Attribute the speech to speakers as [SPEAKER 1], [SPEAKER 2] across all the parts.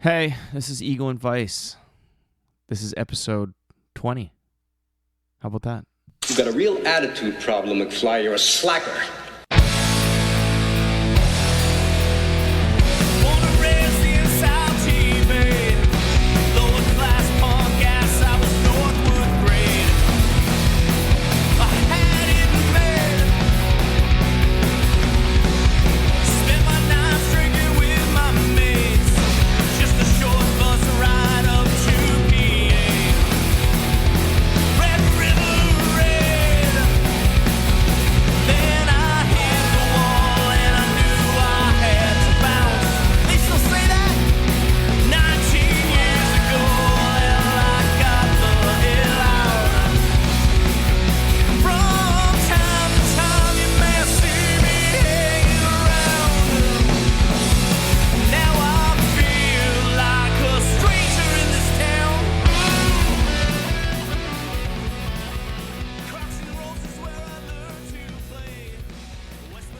[SPEAKER 1] Hey, this is Ego and Vice. This is episode 20. How about that?
[SPEAKER 2] You've got a real attitude problem, McFly. You're a slacker.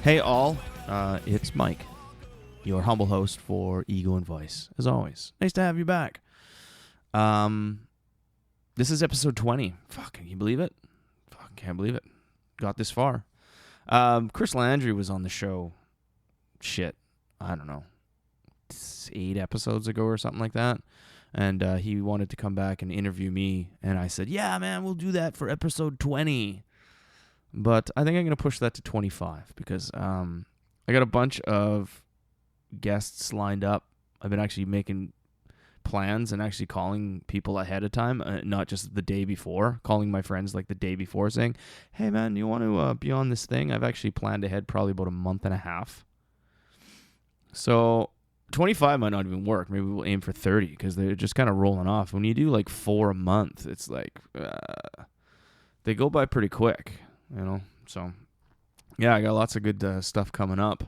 [SPEAKER 1] Hey all, it's Mike, your humble host for Ego and Vice. As always, nice to have you back. This is episode 20. Fuck, can you believe it? Fuck, can't believe it. Got this far. Chris Landry was on the show, I don't know, 8 episodes ago or something like that. And he wanted to come back and interview me. And I said, yeah, man, we'll do that for episode 20. But I think I'm going to push that to 25 because I got a bunch of guests lined up. I've been actually making plans and actually calling people ahead of time, not just the day before, calling my friends like the day before saying, hey, man, you want to be on this thing? I've actually planned ahead probably about a month and a half. So 25 might not even work. Maybe we'll aim for 30 because they're just kind of rolling off. When you do like 4 a month, it's like they go by pretty quick. You know, so yeah, I got lots of good stuff coming up.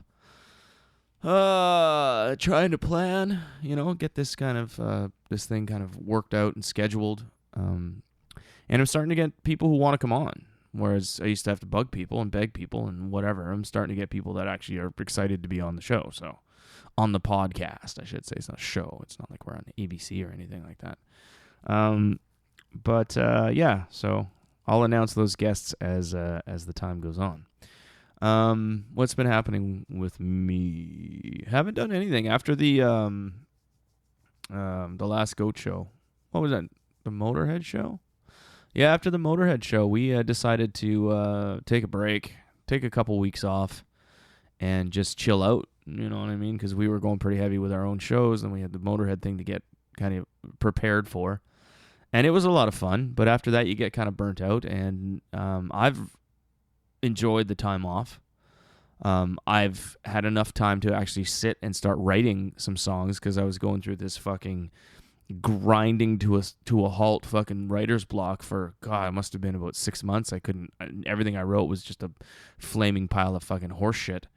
[SPEAKER 1] Trying to plan, get this kind of this thing kind of worked out and scheduled. And I'm starting to get people who want to come on, whereas I used to have to bug people and beg people and whatever. I'm starting to get people that actually are excited to be on the show. So on the podcast, I should say. It's not a show. It's not like we're on ABC or anything like that. Yeah, so I'll announce those guests as the time goes on. What's been happening with me? Haven't done anything after the last Goat show. What was that? The Motorhead show? Yeah, after the Motorhead show, we decided to take a break, take a couple weeks off, and just chill out. You know what I mean? Because we were going pretty heavy with our own shows, and we had the Motorhead thing to get kind of prepared for. And it was a lot of fun, but after that you get kind of burnt out, and I've enjoyed the time off. I've had enough time to actually sit and start writing some songs because I was going through this fucking grinding to a halt fucking writer's block for, God, it must have been about 6 months. Everything I wrote was just a flaming pile of fucking horse shit.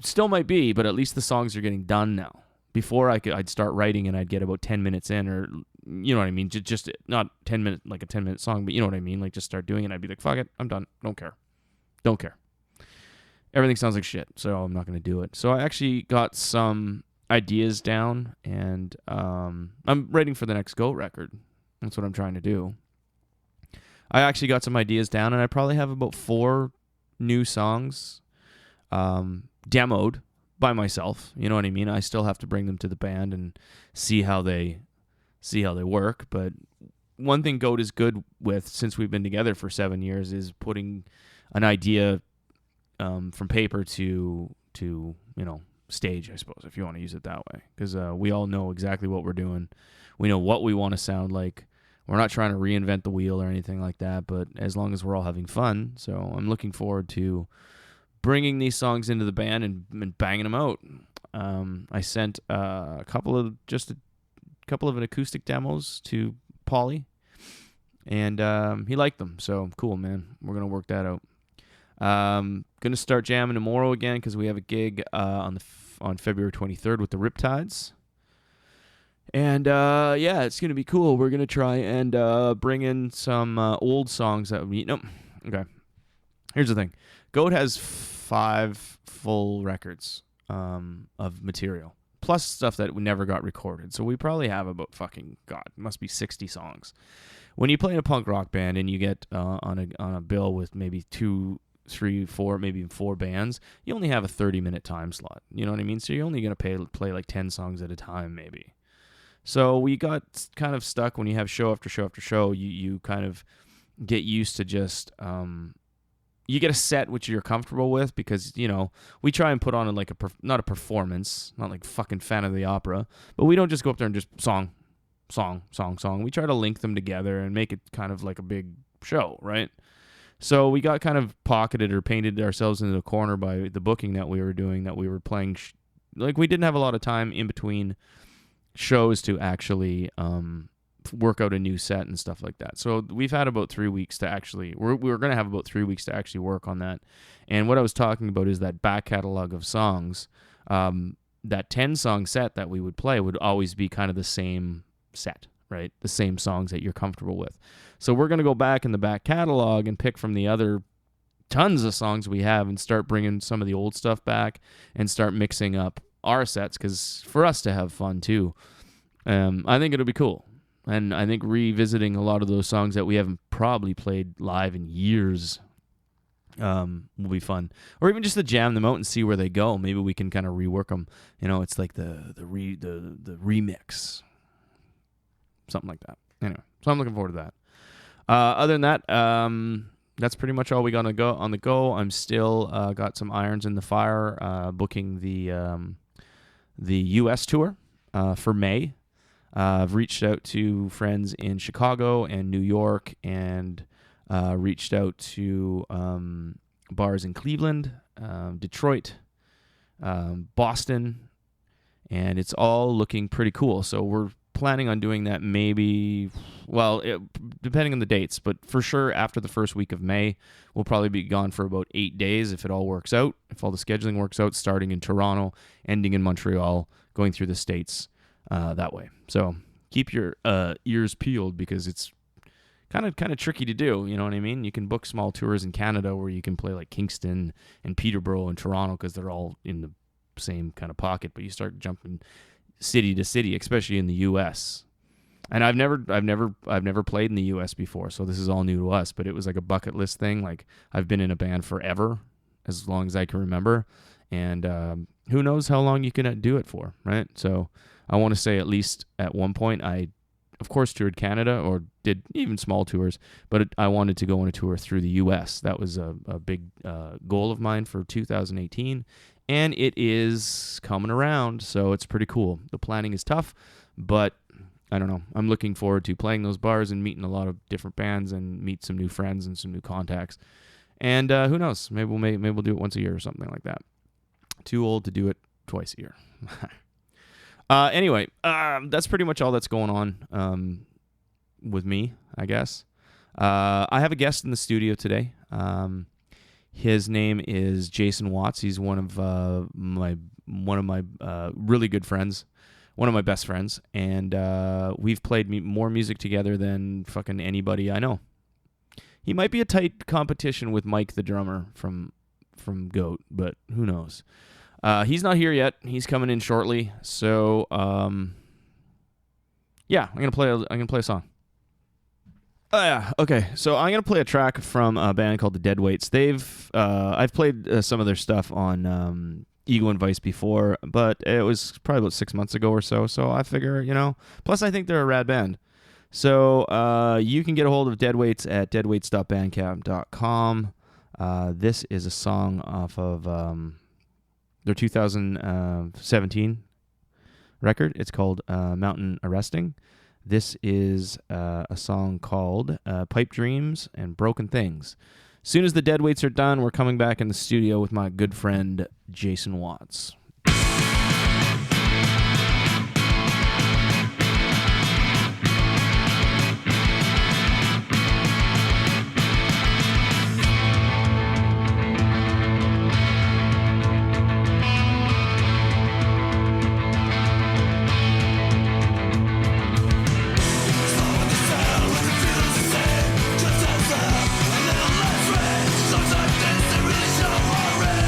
[SPEAKER 1] Still might be, but at least the songs are getting done now. Before I'd start writing and I'd get about 10 minutes in, or you know what I mean, just not 10 minutes like a 10-minute song, but you know what I mean, like just start doing it. I'd be like, fuck it, I'm done, don't care. Everything sounds like shit, so I'm not going to do it. So I actually got some ideas down, and I'm writing for the next Goat record. That's what I'm trying to do. I actually got some ideas down, and I probably have about 4 new songs demoed by myself. You know what I mean? I still have to bring them to the band and see how they work. But one thing Goat is good with, since we've been together for 7 years, is putting an idea from paper to stage, I suppose, if you want to use it that way. Because we all know exactly what we're doing. We know what we want to sound like. We're not trying to reinvent the wheel or anything like that, but as long as we're all having fun. So I'm looking forward to bringing these songs into the band and banging them out. I sent a couple of acoustic demos to Paulie, and he liked them. So cool, man. We're gonna work that out. Gonna start jamming tomorrow again because we have a gig on February 23rd with the Riptides. And yeah, it's gonna be cool. We're gonna try and bring in some old songs that we okay. Here's the thing. Goat has 5 full records of material. plus stuff that never got recorded. So we probably have about fucking, God, it must be 60 songs. When you play in a punk rock band and you get on a bill with maybe 2, 3, 4, maybe even 4 bands, you only have a 30-minute time slot. You know what I mean? So you're only going to play like 10 songs at a time, maybe. So we got kind of stuck when you have show after show after show. You kind of get used to just you get a set which you're comfortable with, because we try and put on like not a performance, not like fucking Fan of the Opera, but we don't just go up there and just song. We try to link them together and make it kind of like a big show, right? So we got kind of pocketed or painted ourselves into a corner by the booking that we were doing, that we were playing. Like, we didn't have a lot of time in between shows to actually work out a new set and stuff like that. So we've had about 3 weeks to actually, we were going to have about 3 weeks to actually work on that. And what I was talking about is that back catalog of songs. That 10-song set that we would play would always be kind of the same set, right? The same songs that you're comfortable with. So we're going to go back in the back catalog and pick from the other tons of songs we have and start bringing some of the old stuff back and start mixing up our sets, because for us to have fun too. I think it'll be cool. And I think revisiting a lot of those songs that we haven't probably played live in years will be fun. Or even just to jam them out and see where they go. Maybe we can kind of rework them. It's like the remix. Something like that. Anyway, so I'm looking forward to that. Other than that, that's pretty much all we got on the go. I'm still got some irons in the fire, booking the U.S. tour for May. I've reached out to friends in Chicago and New York, and reached out to bars in Cleveland, Detroit, Boston, and it's all looking pretty cool. So we're planning on doing that maybe, depending on the dates, but for sure after the first week of May. We'll probably be gone for about 8 days if it all works out, if all the scheduling works out, starting in Toronto, ending in Montreal, going through the States that way. So keep your ears peeled, because it's kind of tricky to do, you know what I mean? You can book small tours in Canada where you can play like Kingston and Peterborough and Toronto, because they're all in the same kind of pocket, but you start jumping city to city, especially in the U.S. And I've never played in the U.S. before, so this is all new to us. But it was like a bucket list thing. Like, I've been in a band forever, as long as I can remember, and who knows how long you can do it for, right? So I want to say at least at one point I, of course, toured Canada or did even small tours, but I wanted to go on a tour through the U.S. That was a big goal of mine for 2018. And it is coming around, so it's pretty cool. The planning is tough, but I don't know. I'm looking forward to playing those bars and meeting a lot of different bands and meet some new friends and some new contacts. And who knows? Maybe we'll do it once a year or something like that. Too old to do it twice a year. Anyway, that's pretty much all that's going on with me, I guess. I have a guest in the studio today. His name is Jason Watts. He's one of my really good friends, one of my best friends, and we've played more music together than fucking anybody I know. He might be a tight competition with Mike, the drummer from Goat, but who knows? He's not here yet. He's coming in shortly. So yeah, I'm gonna play a song. Yeah, okay. So I'm gonna play a track from a band called the Deadweights. I've played some of their stuff on Ego and Vice before, but it was probably about 6 months ago or so. So I figure, Plus, I think they're a rad band. So you can get a hold of Deadweights at deadweights.bandcamp.com. This is a song off of their 2017 record. It's called Mountain Arresting. This is a song called Pipe Dreams and Broken Things. As soon as the Deadweights are done, we're coming back in the studio with my good friend Jason Watts.
[SPEAKER 3] Sometimes they really show our rage.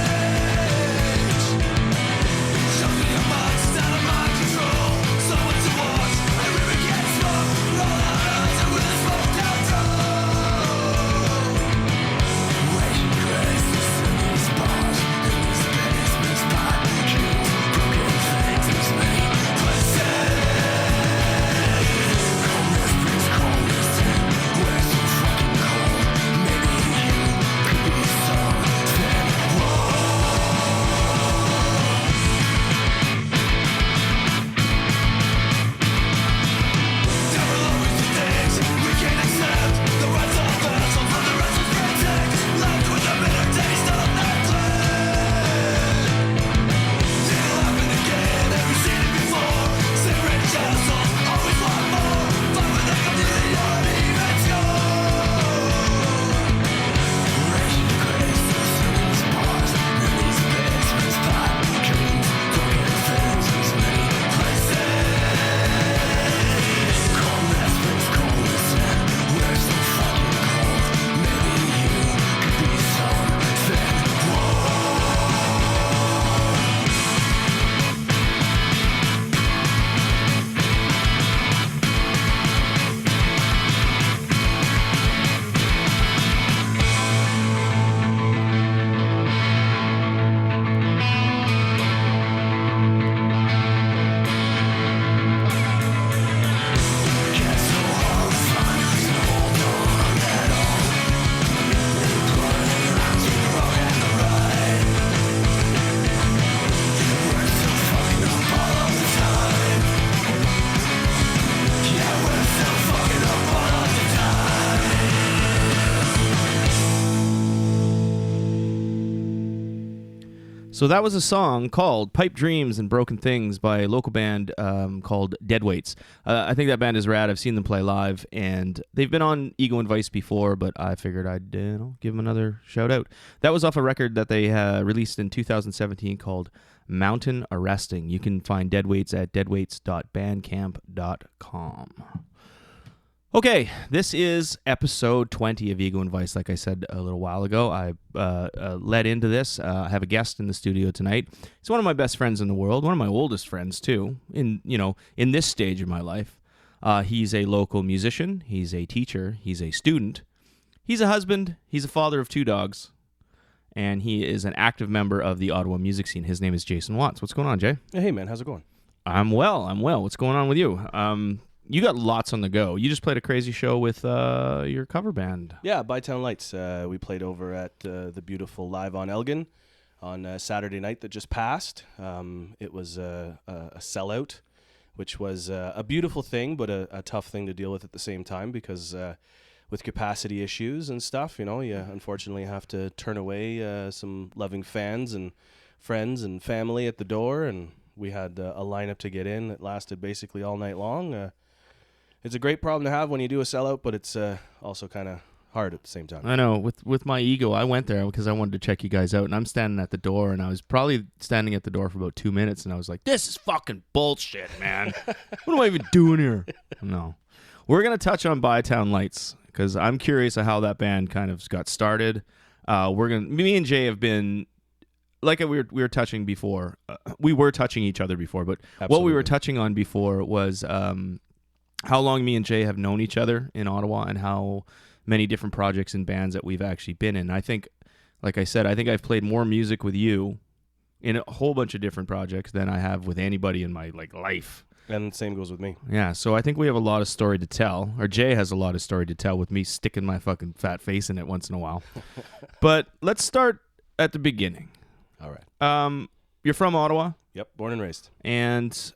[SPEAKER 1] So that was a song called Pipe Dreams and Broken Things by a local band called Deadweights. I think that band is rad. I've seen them play live, and they've been on Ego and Vice before, but I figured I'd give them another shout out. That was off a record that they released in 2017 called Mountain Arresting. You can find Deadweights at deadweights.bandcamp.com. Okay, this is episode 20 of Ego and Vice. Like I said a little while ago, I led into this. I have a guest in the studio tonight. He's one of my best friends in the world, one of my oldest friends too. In this stage of my life, he's a local musician. He's a teacher. He's a student. He's a husband. He's a father of 2 dogs, and he is an active member of the Ottawa music scene. His name is Jason Watts. What's going on, Jay?
[SPEAKER 3] Hey man, how's it going?
[SPEAKER 1] I'm well. What's going on with you? You got lots on the go. You just played a crazy show with your cover band.
[SPEAKER 3] Yeah, Bytown Lights. We played over at the beautiful Live on Elgin on Saturday night that just passed. It was a sellout, which was a beautiful thing, but a tough thing to deal with at the same time because with capacity issues and stuff, you unfortunately have to turn away some loving fans and friends and family at the door, and we had a lineup to get in that lasted basically all night long. It's a great problem to have when you do a sellout, but it's also kind of hard at the same time.
[SPEAKER 1] I know. With my ego, I went there because I wanted to check you guys out, and I'm standing at the door, and I was probably standing at the door for about 2 minutes, and I was like, this is fucking bullshit, man. What am I even doing here? No. We're going to touch on Bytown Lights because I'm curious of how that band kind of got started. Me and Jay have been, like we were touching before, we were touching each other before, but
[SPEAKER 3] Absolutely.
[SPEAKER 1] What we were touching on before was how long me and Jay have known each other in Ottawa and how many different projects and bands that we've actually been in. I think, like I said, I've played more music with you in a whole bunch of different projects than I have with anybody in my life.
[SPEAKER 3] And same goes with me.
[SPEAKER 1] Yeah, so I think we have a lot of story to tell, or Jay has a lot of story to tell with me sticking my fucking fat face in it once in a while. But let's start at the beginning.
[SPEAKER 3] All right.
[SPEAKER 1] You're from Ottawa.
[SPEAKER 3] Yep, born and raised.
[SPEAKER 1] And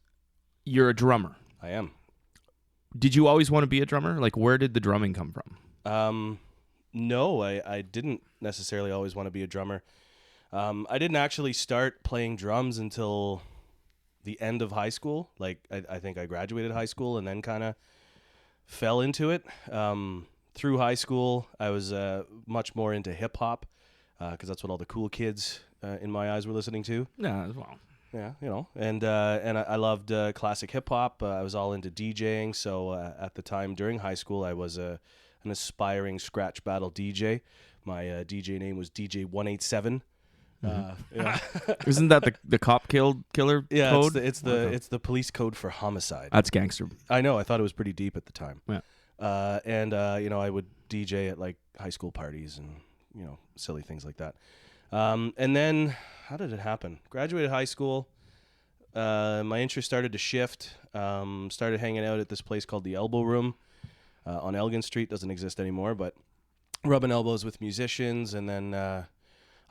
[SPEAKER 1] you're a drummer.
[SPEAKER 3] I am.
[SPEAKER 1] Did you always want to be a drummer? Like, where did the drumming come from?
[SPEAKER 3] No, I didn't necessarily always want to be a drummer. I didn't actually start playing drums until the end of high school. Like, I think I graduated high school and then kind of fell into it. Through high school, I was much more into hip-hop because that's what all the cool kids in my eyes were listening to.
[SPEAKER 1] Yeah, as well.
[SPEAKER 3] Yeah, and I loved classic hip hop. I was all into DJing. So at the time during high school, I was an aspiring scratch battle DJ. My DJ name was DJ 187. Yeah.
[SPEAKER 1] Isn't that the cop killer
[SPEAKER 3] Yeah,
[SPEAKER 1] code?
[SPEAKER 3] it's the police code for homicide.
[SPEAKER 1] That's gangster.
[SPEAKER 3] I know. I thought it was pretty deep at the time.
[SPEAKER 1] Yeah.
[SPEAKER 3] I would DJ at like high school parties and silly things like that. And then, how did it happen? Graduated high school. My interest started to shift. Started hanging out at this place called the Elbow Room on Elgin Street. Doesn't exist anymore, but rubbing elbows with musicians. And then I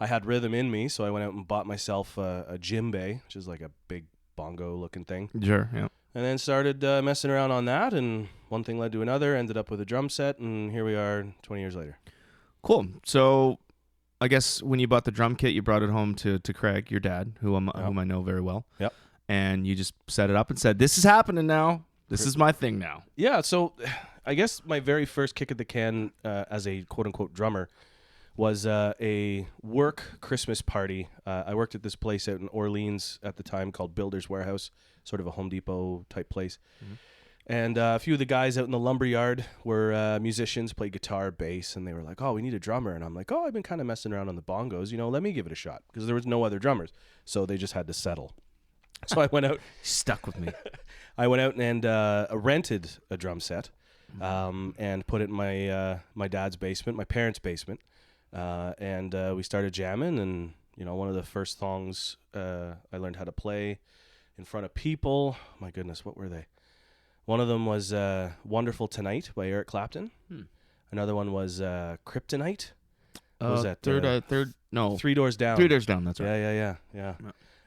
[SPEAKER 3] had rhythm in me, so I went out and bought myself a djembe, which is like a big bongo-looking thing.
[SPEAKER 1] Sure, yeah.
[SPEAKER 3] And then started messing around on that, and one thing led to another. Ended up with a drum set, and here we are 20 years later.
[SPEAKER 1] Cool. So I guess when you bought the drum kit, you brought it home to Craig, your dad, whom I know very well.
[SPEAKER 3] Yep.
[SPEAKER 1] And you just set it up and said, this is happening now. This is my thing now.
[SPEAKER 3] Yeah, so I guess my very first kick at the can as a quote-unquote drummer was a work Christmas party. I worked at this place out in Orleans at the time called Builder's Warehouse, sort of a Home Depot type place. Mm-hmm. And a few of the guys out in the lumberyard were musicians, played guitar, bass, and they were like, oh, we need a drummer. And I'm like, oh, I've been kind of messing around on the bongos. Let me give it a shot. Because there was no other drummers. So they just had to settle. So I went out.
[SPEAKER 1] Stuck with me.
[SPEAKER 3] I went out and rented a drum set and put it in my dad's basement, my parents' basement. And we started jamming. And, one of the first songs I learned how to play in front of people. My goodness, what were they? One of them was Wonderful Tonight by Eric Clapton. Another one was Kryptonite. What was that? Three Doors Down.
[SPEAKER 1] 3 Doors Down, that's right.
[SPEAKER 3] Yeah.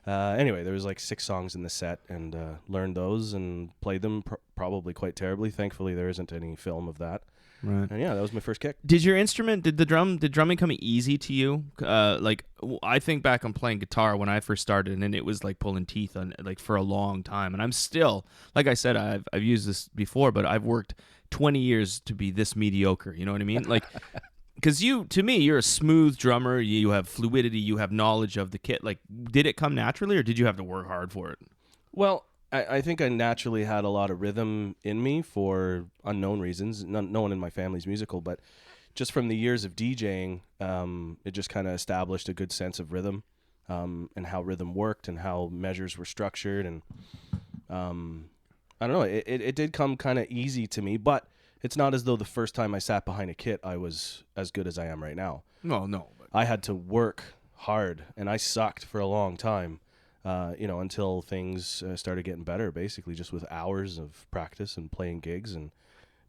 [SPEAKER 3] Anyway, there was like 6 songs in the set, and learned those and played them probably quite terribly. Thankfully, there isn't any film of that.
[SPEAKER 1] Right.
[SPEAKER 3] And yeah, that was my first kick.
[SPEAKER 1] Did drumming come easy to you? I think back on playing guitar when I first started, and it was like pulling teeth on like for a long time. And I'm still, like I said, I've used this before, but I've worked 20 years to be this mediocre. You know what I mean? Like, because to me, you're a smooth drummer. You have fluidity. You have knowledge of the kit. Like, did it come naturally, or did you have to work hard for it?
[SPEAKER 3] Well, I think I naturally had a lot of rhythm in me for unknown reasons. No one in my family's musical, but just from the years of DJing, it just kind of established a good sense of rhythm, and how rhythm worked and how measures were structured. And I don't know, it did come kind of easy to me, but it's not as though the first time I sat behind a kit, I was as good as I am right now.
[SPEAKER 1] No.
[SPEAKER 3] I had to work hard, and I sucked for a long time. Until things started getting better, basically just with hours of practice and playing gigs and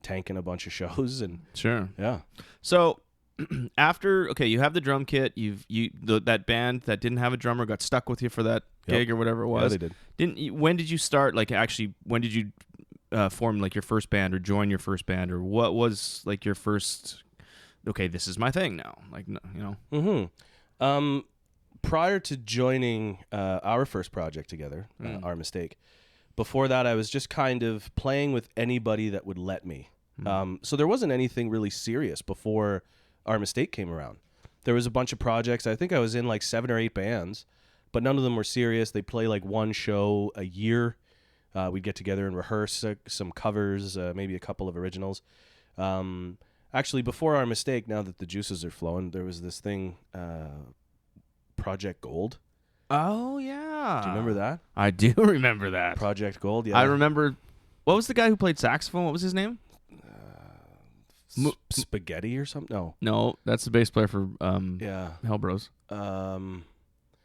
[SPEAKER 3] tanking a bunch of shows. And
[SPEAKER 1] Sure.
[SPEAKER 3] yeah.
[SPEAKER 1] So you have the drum kit. That band that didn't have a drummer got stuck with you for that gig or whatever it was.
[SPEAKER 3] Yeah, they did.
[SPEAKER 1] When did you start? Like, actually, when did you form like your first band or join your first band, or what was like your first? Okay, this is my thing now. Like, you know.
[SPEAKER 3] Prior to joining our first project together, Our Mistake, before that I was just kind of playing with anybody that would let me. So there wasn't anything really serious before Our Mistake came around. There was a bunch of projects. I think I was in like 7 or 8 bands, but none of them were serious. They'd play like one show a year. We'd get together and rehearse some covers, maybe a couple of originals. Actually, before Our Mistake, now that the juices are flowing, there was this thing... Project Gold.
[SPEAKER 1] Oh yeah.
[SPEAKER 3] Do you remember that?
[SPEAKER 1] I do remember that.
[SPEAKER 3] Project Gold. Yeah.
[SPEAKER 1] I remember. What was the guy who played saxophone? What was his name?
[SPEAKER 3] Spaghetti or something?
[SPEAKER 1] No, that's the bass player for Hell Bros.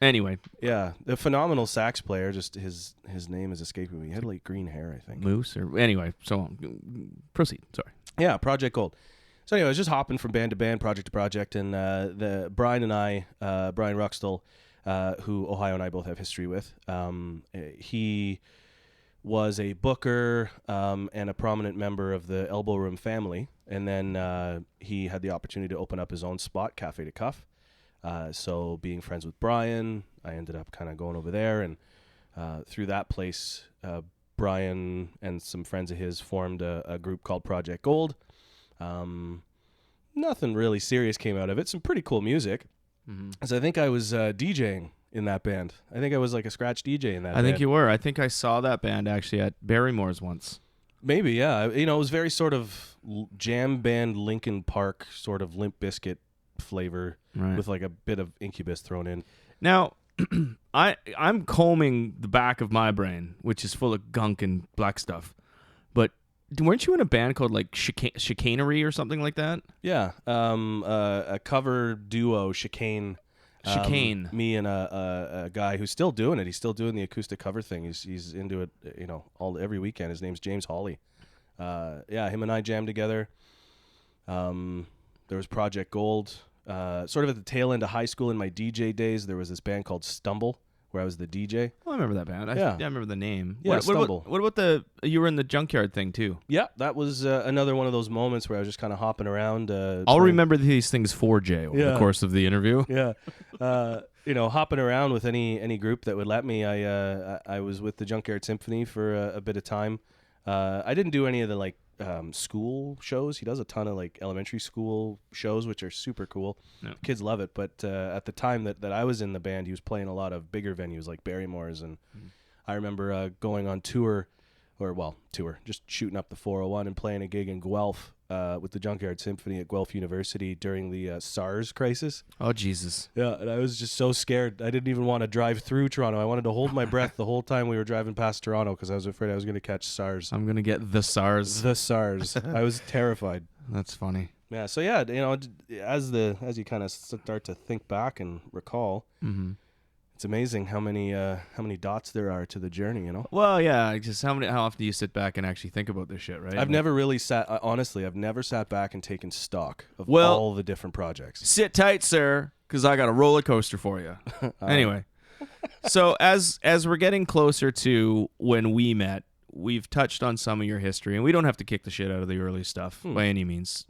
[SPEAKER 1] Anyway.
[SPEAKER 3] Yeah, the phenomenal sax player. Just his name is escaping me. He had like green hair, I think.
[SPEAKER 1] Moose or anyway. So proceed. Sorry.
[SPEAKER 3] Yeah, Project Gold. So anyway, I was just hopping from band to band, project to project, and Brian and I, Brian Ruxtall, who Ohio and I both have history with, he was a booker and a prominent member of the Elbow Room family, and then he had the opportunity to open up his own spot, Cafe de Cuff. So being friends with Brian, I ended up kind of going over there, and through that place, Brian and some friends of his formed a group called Project Gold. Nothing really serious came out of it. Some pretty cool music. So I think I was DJing in that band. I think I was like a scratch DJ in that band.
[SPEAKER 1] I think you were. I think I saw that band actually at Barrymore's once.
[SPEAKER 3] Maybe, yeah. You know, it was very sort of jam band Linkin Park sort of Limp Bizkit flavor with like a bit of Incubus thrown in.
[SPEAKER 1] Now, I'm combing the back of my brain, which is full of gunk and black stuff. But weren't you in a band called like Chicanery or something like that?
[SPEAKER 3] Yeah, a cover duo, Chicane. Me and a guy who's still doing it. He's still doing the acoustic cover thing. He's into it, you know, every weekend. His name's James Hawley. Him and I jammed together. There was Project Gold. Sort of at the tail end of high school in my DJ days, there was this band called Stumble, where I was the DJ.
[SPEAKER 1] Oh, I remember that band. I remember the name.
[SPEAKER 3] Yeah, Stumble.
[SPEAKER 1] What about you were in the Junkyard thing too?
[SPEAKER 3] Yeah, that was another one of those moments where I was just kind of hopping around.
[SPEAKER 1] I'll remember these things for Jay over the course of the interview.
[SPEAKER 3] Yeah, hopping around with any group that would let me. I was with the Junkyard Symphony for a bit of time. I didn't do any of the like school shows. He does a ton of like elementary school shows, which are super cool. Yeah. Kids love it. But at the time that I was in the band, he was playing a lot of bigger venues like Barrymore's. And I remember going on tour, just shooting up the 401 and playing a gig in Guelph with the Junkyard Symphony at Guelph University during the SARS crisis.
[SPEAKER 1] Oh, Jesus.
[SPEAKER 3] Yeah, and I was just so scared. I didn't even want to drive through Toronto. I wanted to hold my breath the whole time we were driving past Toronto because I was afraid I was going to catch SARS.
[SPEAKER 1] I'm going to get the SARS.
[SPEAKER 3] The SARS. I was terrified.
[SPEAKER 1] That's funny.
[SPEAKER 3] Yeah, so yeah, you know, as you kind of start to think back and recall, it's amazing how many dots there are to the journey, you know?
[SPEAKER 1] Well, yeah, just how often do you sit back and actually think about this shit, right?
[SPEAKER 3] I've never really I've never sat back and taken stock of all the different projects.
[SPEAKER 1] Sit tight, sir, because I got a roller coaster for you. Anyway, so as we're getting closer to when we met, we've touched on some of your history, and we don't have to kick the shit out of the early stuff by any means.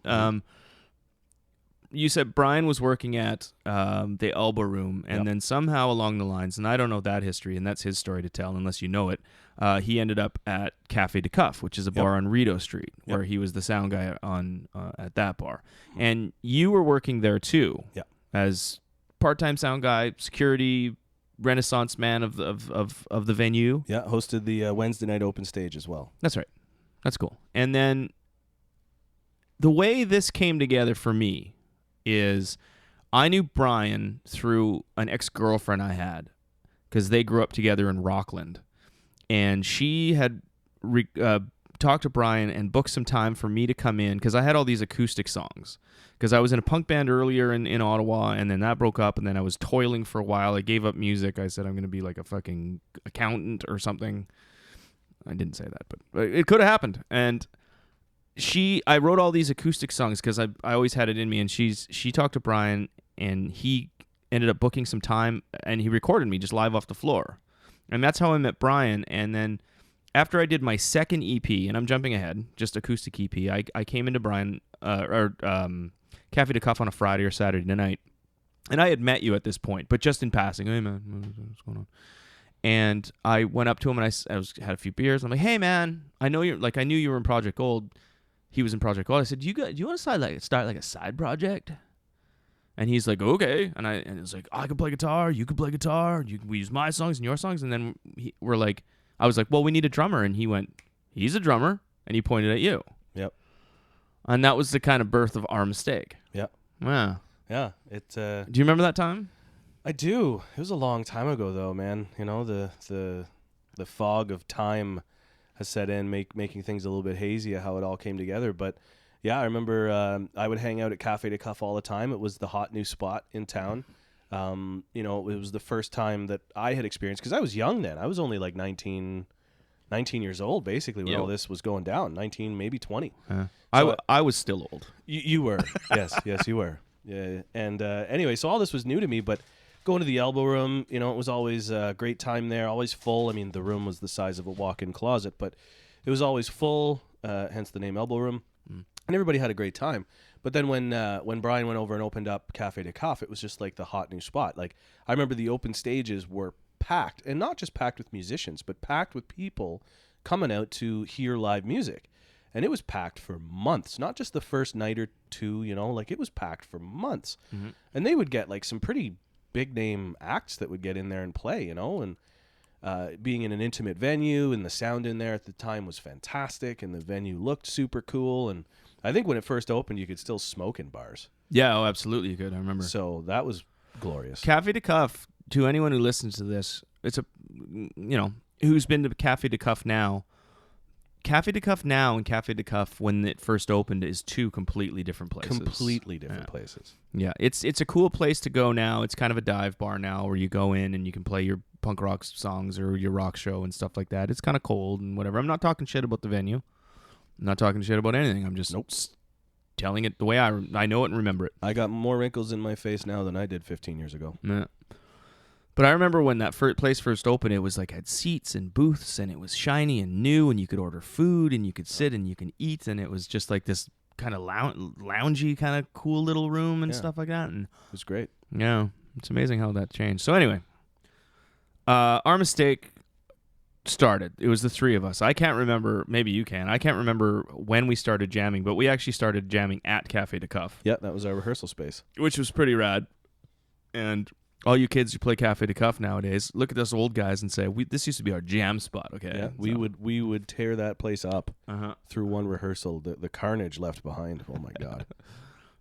[SPEAKER 1] You said Brian was working at the Elbow Room, and then somehow along the lines, and I don't know that history, and that's his story to tell unless you know it, he ended up at Cafe de Cuff, which is a bar on Rideau Street, where he was the sound guy on at that bar. And you were working there too, as part-time sound guy, security, Renaissance man of the venue.
[SPEAKER 3] Yeah, hosted the Wednesday night open stage as well.
[SPEAKER 1] That's right. That's cool. And then the way this came together for me is I knew Brian through an ex-girlfriend I had because they grew up together in Rockland. And she had talked to Brian and booked some time for me to come in because I had all these acoustic songs. Because I was in a punk band earlier in Ottawa, and then that broke up, and then I was toiling for a while. I gave up music. I said I'm going to be like a fucking accountant or something. I didn't say that, but it could have happened. And I wrote all these acoustic songs because I always had it in me, and she talked to Brian, and he ended up booking some time, and he recorded me just live off the floor. And that's how I met Brian. And then after I did my second EP, and I'm jumping ahead, just acoustic EP, I came into Brian, Cafe de Cuff on a Friday or Saturday night, and I had met you at this point, but just in passing. Hey, man, what's going on? And I went up to him, and I had a few beers. I'm like, hey, man, I know you're, like, I knew you were in Project Gold. He was in Project Gold. I said, do you want to start like a side project? And he's like, okay. And it's like, I could play guitar, you could play guitar, we use my songs and your songs. And then I was like, well, we need a drummer. And he went, he's a drummer. And he pointed at you.
[SPEAKER 3] Yep.
[SPEAKER 1] And that was the kind of birth of Our Mistake.
[SPEAKER 3] Yep.
[SPEAKER 1] Yeah.
[SPEAKER 3] Yeah.
[SPEAKER 1] Do you remember that time?
[SPEAKER 3] I do. It was a long time ago, though, man. You know, the fog of time has set in, making things a little bit hazy of how it all came together. But yeah, I remember I would hang out at Cafe de Cuff all the time. It was the hot new spot in town. You know, it was the first time that I had experienced, because I was young then. I was only like 19 years old, basically, when all this was going down. 19, maybe 20.
[SPEAKER 1] So I was still old.
[SPEAKER 3] You were. Yes, you were. Yeah. And anyway, so all this was new to me, but going to the Elbow Room, you know, it was always a great time there, always full. I mean, the room was the size of a walk-in closet, but it was always full, hence the name Elbow Room. And everybody had a great time. But then when Brian went over and opened up Cafe de Cuff, it was just like the hot new spot. Like, I remember the open stages were packed, and not just packed with musicians, but packed with people coming out to hear live music. And it was packed for months, not just the first night or two, you know, like it was packed for months. Mm-hmm. And they would get like some pretty big name acts that would get in there and play, you know, and being in an intimate venue, and the sound in there at the time was fantastic, and the venue looked super cool. And I think when it first opened, you could still smoke in bars.
[SPEAKER 1] Yeah, absolutely you could. I remember.
[SPEAKER 3] So that was glorious.
[SPEAKER 1] Cafe de Cuff, to anyone who listens to this, it's who's been to Cafe de Cuff now. Cafe de Cuff now and Cafe de Cuff when it first opened is two completely different places.
[SPEAKER 3] Completely different places.
[SPEAKER 1] Yeah, it's a cool place to go now. It's kind of a dive bar now where you go in and you can play your punk rock songs or your rock show and stuff like that. It's kind of cold and whatever. I'm not talking shit about the venue. I'm not talking shit about anything. I'm just telling it the way I know it and remember it.
[SPEAKER 3] I got more wrinkles in my face now than I did 15 years ago.
[SPEAKER 1] Yeah. But I remember when that place first opened, it was like had seats and booths, and it was shiny and new, and you could order food, and you could sit and you can eat, and it was just like this kind of loungy, kind of cool little room and stuff like that. And
[SPEAKER 3] it was great.
[SPEAKER 1] Yeah, it's amazing how that changed. So anyway, Our Mistake started. It was the three of us. I can't remember. Maybe you can. I can't remember when we started jamming, but we actually started jamming at Cafe de Cuff.
[SPEAKER 3] Yeah, that was our rehearsal space,
[SPEAKER 1] which was pretty rad. And all you kids who play Cafe de Cuff nowadays, look at us old guys and say, "This used to be our jam spot." Okay,
[SPEAKER 3] yeah, we would tear that place up through one rehearsal. The carnage left behind. Oh my god!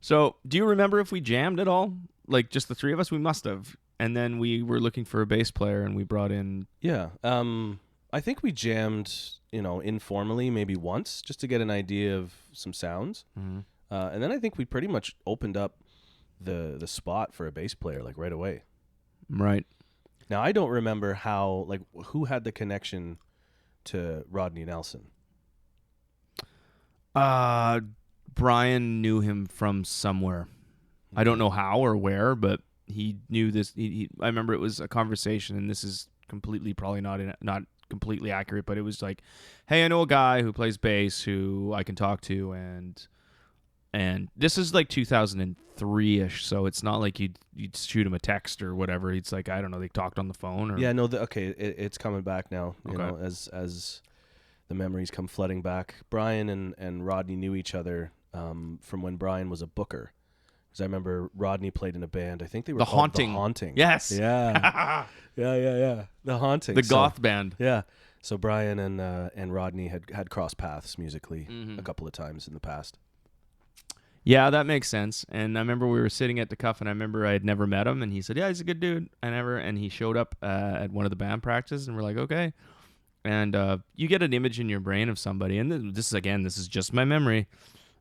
[SPEAKER 1] So, do you remember if we jammed at all? Like just the three of us? We must have. And then we were looking for a bass player, and we brought in.
[SPEAKER 3] Yeah, I think we jammed, informally, maybe once, just to get an idea of some sounds. Mm-hmm. And then I think we pretty much opened up the spot for a bass player like right away.
[SPEAKER 1] Right.
[SPEAKER 3] Now I don't remember who had the connection to Rodney Nelson.
[SPEAKER 1] Brian knew him from somewhere. I don't know how or where, but he knew this. I remember it was a conversation, and this is completely probably not completely accurate, but it was like, hey, I know a guy who plays bass who I can talk to, and this is like 2003-ish, so it's not like you'd shoot him a text or whatever. It's like, I don't know, they talked on the phone. Or
[SPEAKER 3] Yeah, no, it's coming back now, you
[SPEAKER 1] Okay.
[SPEAKER 3] know, as the memories come flooding back. Brian and Rodney knew each other from when Brian was a booker. Because I remember Rodney played in a band. I think they were
[SPEAKER 1] The
[SPEAKER 3] called
[SPEAKER 1] Haunting.
[SPEAKER 3] The Haunting.
[SPEAKER 1] Yes.
[SPEAKER 3] Yeah. yeah. The Haunting.
[SPEAKER 1] the
[SPEAKER 3] So-
[SPEAKER 1] goth band.
[SPEAKER 3] Yeah. So Brian and Rodney had crossed paths musically
[SPEAKER 1] Mm-hmm.
[SPEAKER 3] a couple of times in the past.
[SPEAKER 1] Yeah, that makes sense. And I remember we were sitting at the Cuff, and I remember I had never met him, and he said, yeah, he's a good dude. And he showed up at one of the band practices, and we're like, okay. And you get an image in your brain of somebody, and this is just my memory.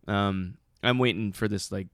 [SPEAKER 1] I'm waiting for this, like,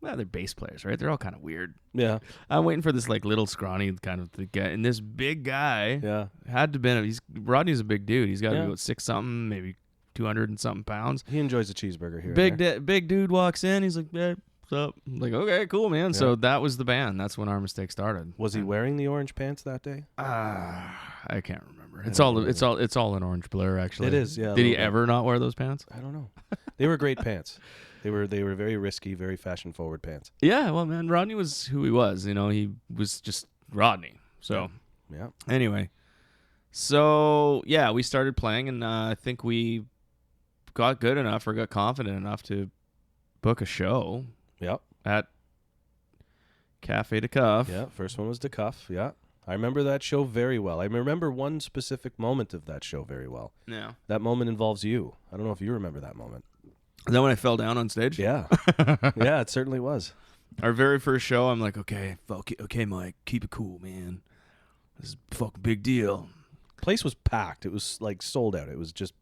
[SPEAKER 1] well, they're bass players, right? They're all kind of weird.
[SPEAKER 3] Yeah.
[SPEAKER 1] I'm waiting for this, like, little scrawny kind of guy, and this big guy
[SPEAKER 3] Yeah.
[SPEAKER 1] had to been. Rodney's a big dude. He's got to
[SPEAKER 3] Yeah.
[SPEAKER 1] be about 6-something, maybe 200 and something pounds.
[SPEAKER 3] He enjoys a cheeseburger here.
[SPEAKER 1] Big dude walks in. He's like, hey, what's up? I'm like, okay, cool, man. So that was the band. That's when Our Mistake started.
[SPEAKER 3] Was he wearing the orange pants that day?
[SPEAKER 1] I can't remember. It's
[SPEAKER 3] don't
[SPEAKER 1] all it's all an orange blur, actually.
[SPEAKER 3] It is, yeah, a
[SPEAKER 1] Did he
[SPEAKER 3] little bit.
[SPEAKER 1] ever not wear those pants?
[SPEAKER 3] I don't know. They were great pants. They were very risky, very fashion forward pants.
[SPEAKER 1] Yeah, well, man, Rodney was who he was. You know, he was just Rodney. So
[SPEAKER 3] Yeah.
[SPEAKER 1] anyway, so yeah, we started playing, and I think we got good enough or got confident enough to book a show
[SPEAKER 3] Yep.
[SPEAKER 1] at Cafe de Cuff.
[SPEAKER 3] Yeah. First one was the Cuff. Yeah. I remember that show very well. I remember one specific moment of that show very well.
[SPEAKER 1] Yeah.
[SPEAKER 3] That moment involves you. I don't know if you remember that moment.
[SPEAKER 1] Is that when I fell down on stage?
[SPEAKER 3] Yeah. Yeah, it certainly was.
[SPEAKER 1] Our very first show, I'm like, okay, Mike, keep it cool, man. This is a fucking big deal.
[SPEAKER 3] Place was packed. It was like sold out. It was just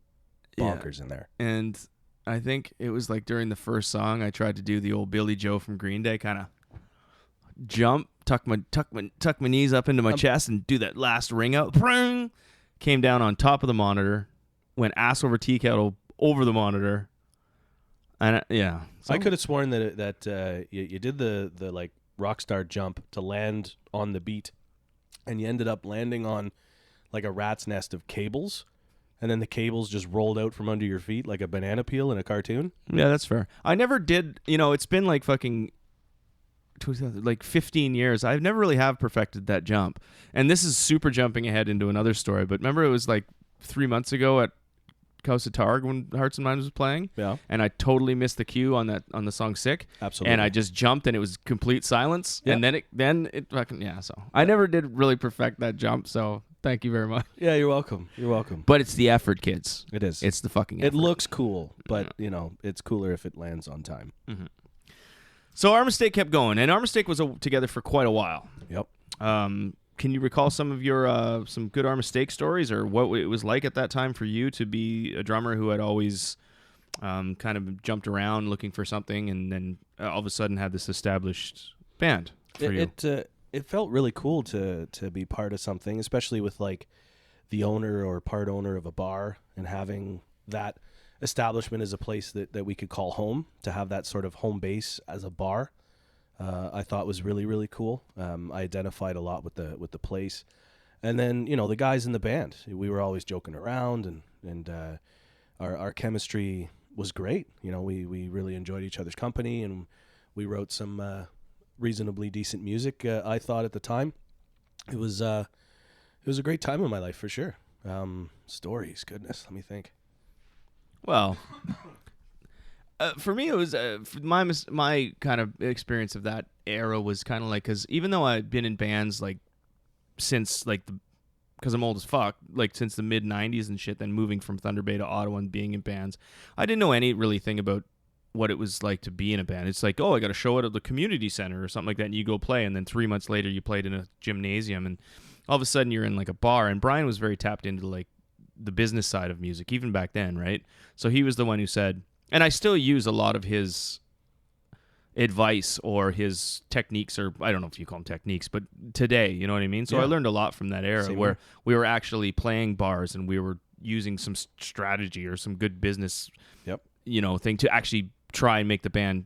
[SPEAKER 3] bonkers in there.
[SPEAKER 1] And I think it was like during the first song, I tried to do the old Billy Joe from Green Day kind of jump, tuck my knees up into my chest, and do that last ring out. Prang! Came down on top of the monitor, went ass over tea kettle over the monitor, and yeah. So,
[SPEAKER 3] I could have sworn that you did the like rock star jump to land on the beat, and you ended up landing on like a rat's nest of cables, and then the cables just rolled out from under your feet like a banana peel in a cartoon.
[SPEAKER 1] Yeah, that's fair. I never did. You know, it's been like fucking 15 years. I've never really have perfected that jump. And this is super jumping ahead into another story. But remember, it was like 3 months ago at Coast of Targ when Hearts and Minds was playing.
[SPEAKER 3] Yeah,
[SPEAKER 1] And I totally missed the cue on the song "Sick."
[SPEAKER 3] absolutely.
[SPEAKER 1] And I just jumped, and it was complete silence.
[SPEAKER 3] Yep.
[SPEAKER 1] And then it fucking So I never did really perfect that jump. So thank you very much.
[SPEAKER 3] Yeah, you're welcome. You're welcome.
[SPEAKER 1] But it's the effort, kids.
[SPEAKER 3] It is.
[SPEAKER 1] It's the fucking effort.
[SPEAKER 3] It looks cool, but you know, it's cooler if it lands on time.
[SPEAKER 1] So Our Mistake kept going, and Our Mistake was together for quite a while.
[SPEAKER 3] Yep.
[SPEAKER 1] Can you recall some of your some good Our Mistake stories, or what it was like at that time for you to be a drummer who had always kind of jumped around looking for something, and then all of a sudden had this established band for you?
[SPEAKER 3] It felt really cool to be part of something, especially with like the owner or part owner of a bar, and having that establishment as a place that we could call home, to have that sort of home base as a bar. I thought was really, really cool. I identified a lot with the place, and then the guys in the band. We were always joking around, and our chemistry was great. We really enjoyed each other's company, and we wrote some reasonably decent music. I thought at the time, it was a great time in my life for sure. Stories, goodness, let me think.
[SPEAKER 1] Well, for me, it was my kind of experience of that era was kind of like, because even though I'd been in bands like since like because I'm old as fuck, like since the mid '90s and shit, then moving from Thunder Bay to Ottawa and being in bands, I didn't know any really thing about what it was like to be in a band. It's like, oh, I got a show at the community center or something like that, and you go play, and then 3 months later you played in a gymnasium, and all of a sudden you're in like a bar. And Brian was very tapped into like the business side of music even back then, right? So he was the one who said, and I still use a lot of his advice or his techniques, or I don't know if you call them techniques, but today, you know what I mean? So
[SPEAKER 3] Yeah.
[SPEAKER 1] I learned a lot from that era.
[SPEAKER 3] Same
[SPEAKER 1] where
[SPEAKER 3] here.
[SPEAKER 1] we were actually playing bars, and we were using some strategy or some good business
[SPEAKER 3] Yep.
[SPEAKER 1] thing to actually try and make the band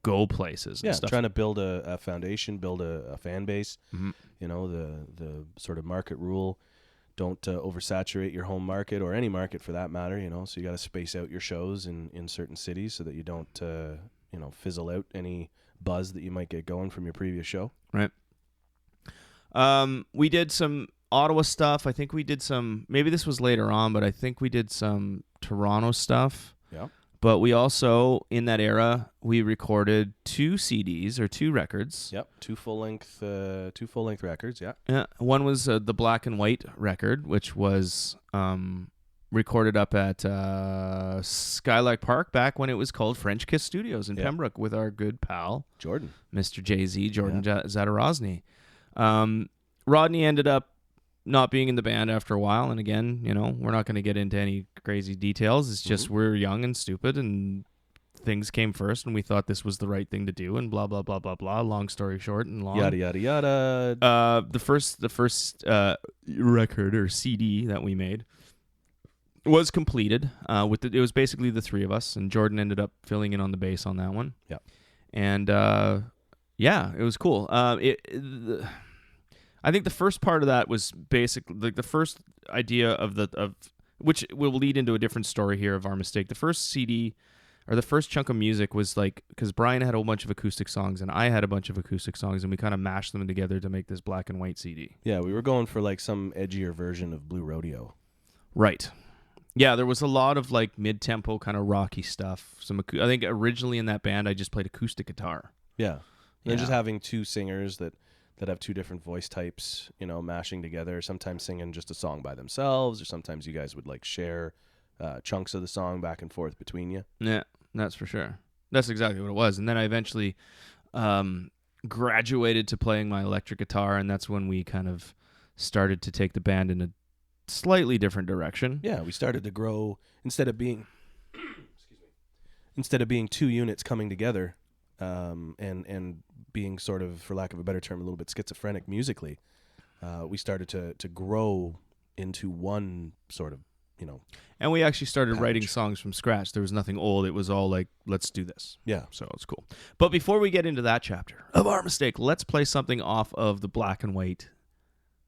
[SPEAKER 1] go places and
[SPEAKER 3] Yeah,
[SPEAKER 1] stuff.
[SPEAKER 3] trying to build a foundation, build a fan base.
[SPEAKER 1] Mhm.
[SPEAKER 3] The sort of market rule don't oversaturate your home market or any market for that matter. So you got to space out your shows in certain cities so that you don't fizzle out any buzz that you might get going from your previous show.
[SPEAKER 1] Right. We did some Ottawa stuff. I think we did some, maybe this was later on, but I think we did some Toronto stuff.
[SPEAKER 3] Yeah.
[SPEAKER 1] But we also, in that era, we recorded 2 CDs or 2 records.
[SPEAKER 3] Yep, 2 full-length records, yeah.
[SPEAKER 1] Yeah. One was the Black and White record, which was recorded up at Skylark Park back when it was called French Kiss Studios in Pembroke with our good pal,
[SPEAKER 3] Jordan.
[SPEAKER 1] Mr. Jay-Z, Jordan Zadarozny. Rodney ended up not being in the band after a while, and again, we're not going to get into any crazy details. It's just we're young and stupid, and things came first, and we thought this was the right thing to do, and blah blah blah blah blah. Long story short, and long
[SPEAKER 3] yada yada yada.
[SPEAKER 1] The first record or CD that we made was completed. It was basically the 3 of us, and Jordan ended up filling in on the bass on that one.
[SPEAKER 3] Yeah,
[SPEAKER 1] and it was cool. I think the first part of that was basically like the first idea of which will lead into a different story here of our mistake. The first CD or the first chunk of music was like, because Brian had a whole bunch of acoustic songs and I had a bunch of acoustic songs, and we kind of mashed them together to make this Black and White CD.
[SPEAKER 3] Yeah, we were going for like some edgier version of Blue Rodeo.
[SPEAKER 1] Right. Yeah, there was a lot of like mid-tempo kind of rocky stuff. I think originally in that band I just played acoustic guitar.
[SPEAKER 3] Yeah. And just having 2 singers that have 2 different voice types, mashing together, sometimes singing just a song by themselves, or sometimes you guys would like share chunks of the song back and forth between you.
[SPEAKER 1] Yeah, that's for sure. That's exactly what it was. And then I eventually graduated to playing my electric guitar, and that's when we kind of started to take the band in a slightly different direction.
[SPEAKER 3] Yeah, we started to grow instead of being 2 units coming together, and being sort of, for lack of a better term, a little bit schizophrenic musically. We started to grow into one sort of,
[SPEAKER 1] And we actually started
[SPEAKER 3] package.
[SPEAKER 1] writing songs from scratch. There was nothing old. It was all like, let's do this.
[SPEAKER 3] Yeah.
[SPEAKER 1] So it's cool. But before we get into that chapter of our mistake, let's play something off of the Black and White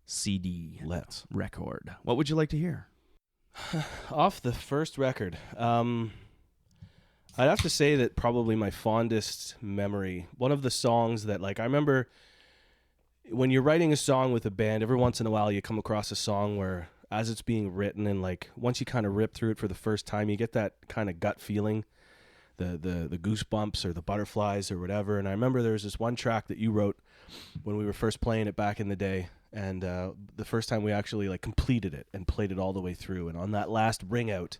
[SPEAKER 1] CD record. What would you like to hear?
[SPEAKER 3] Off the first record, I'd have to say that probably my fondest memory, one of the songs that, like, I remember when you're writing a song with a band, every once in a while you come across a song where, as it's being written, and like once you kind of rip through it for the first time, you get that kind of gut feeling, the goosebumps or the butterflies or whatever. And I remember there was this one track that you wrote when we were first playing it back in the day, and the first time we actually like completed it and played it all the way through. And on that last ring out,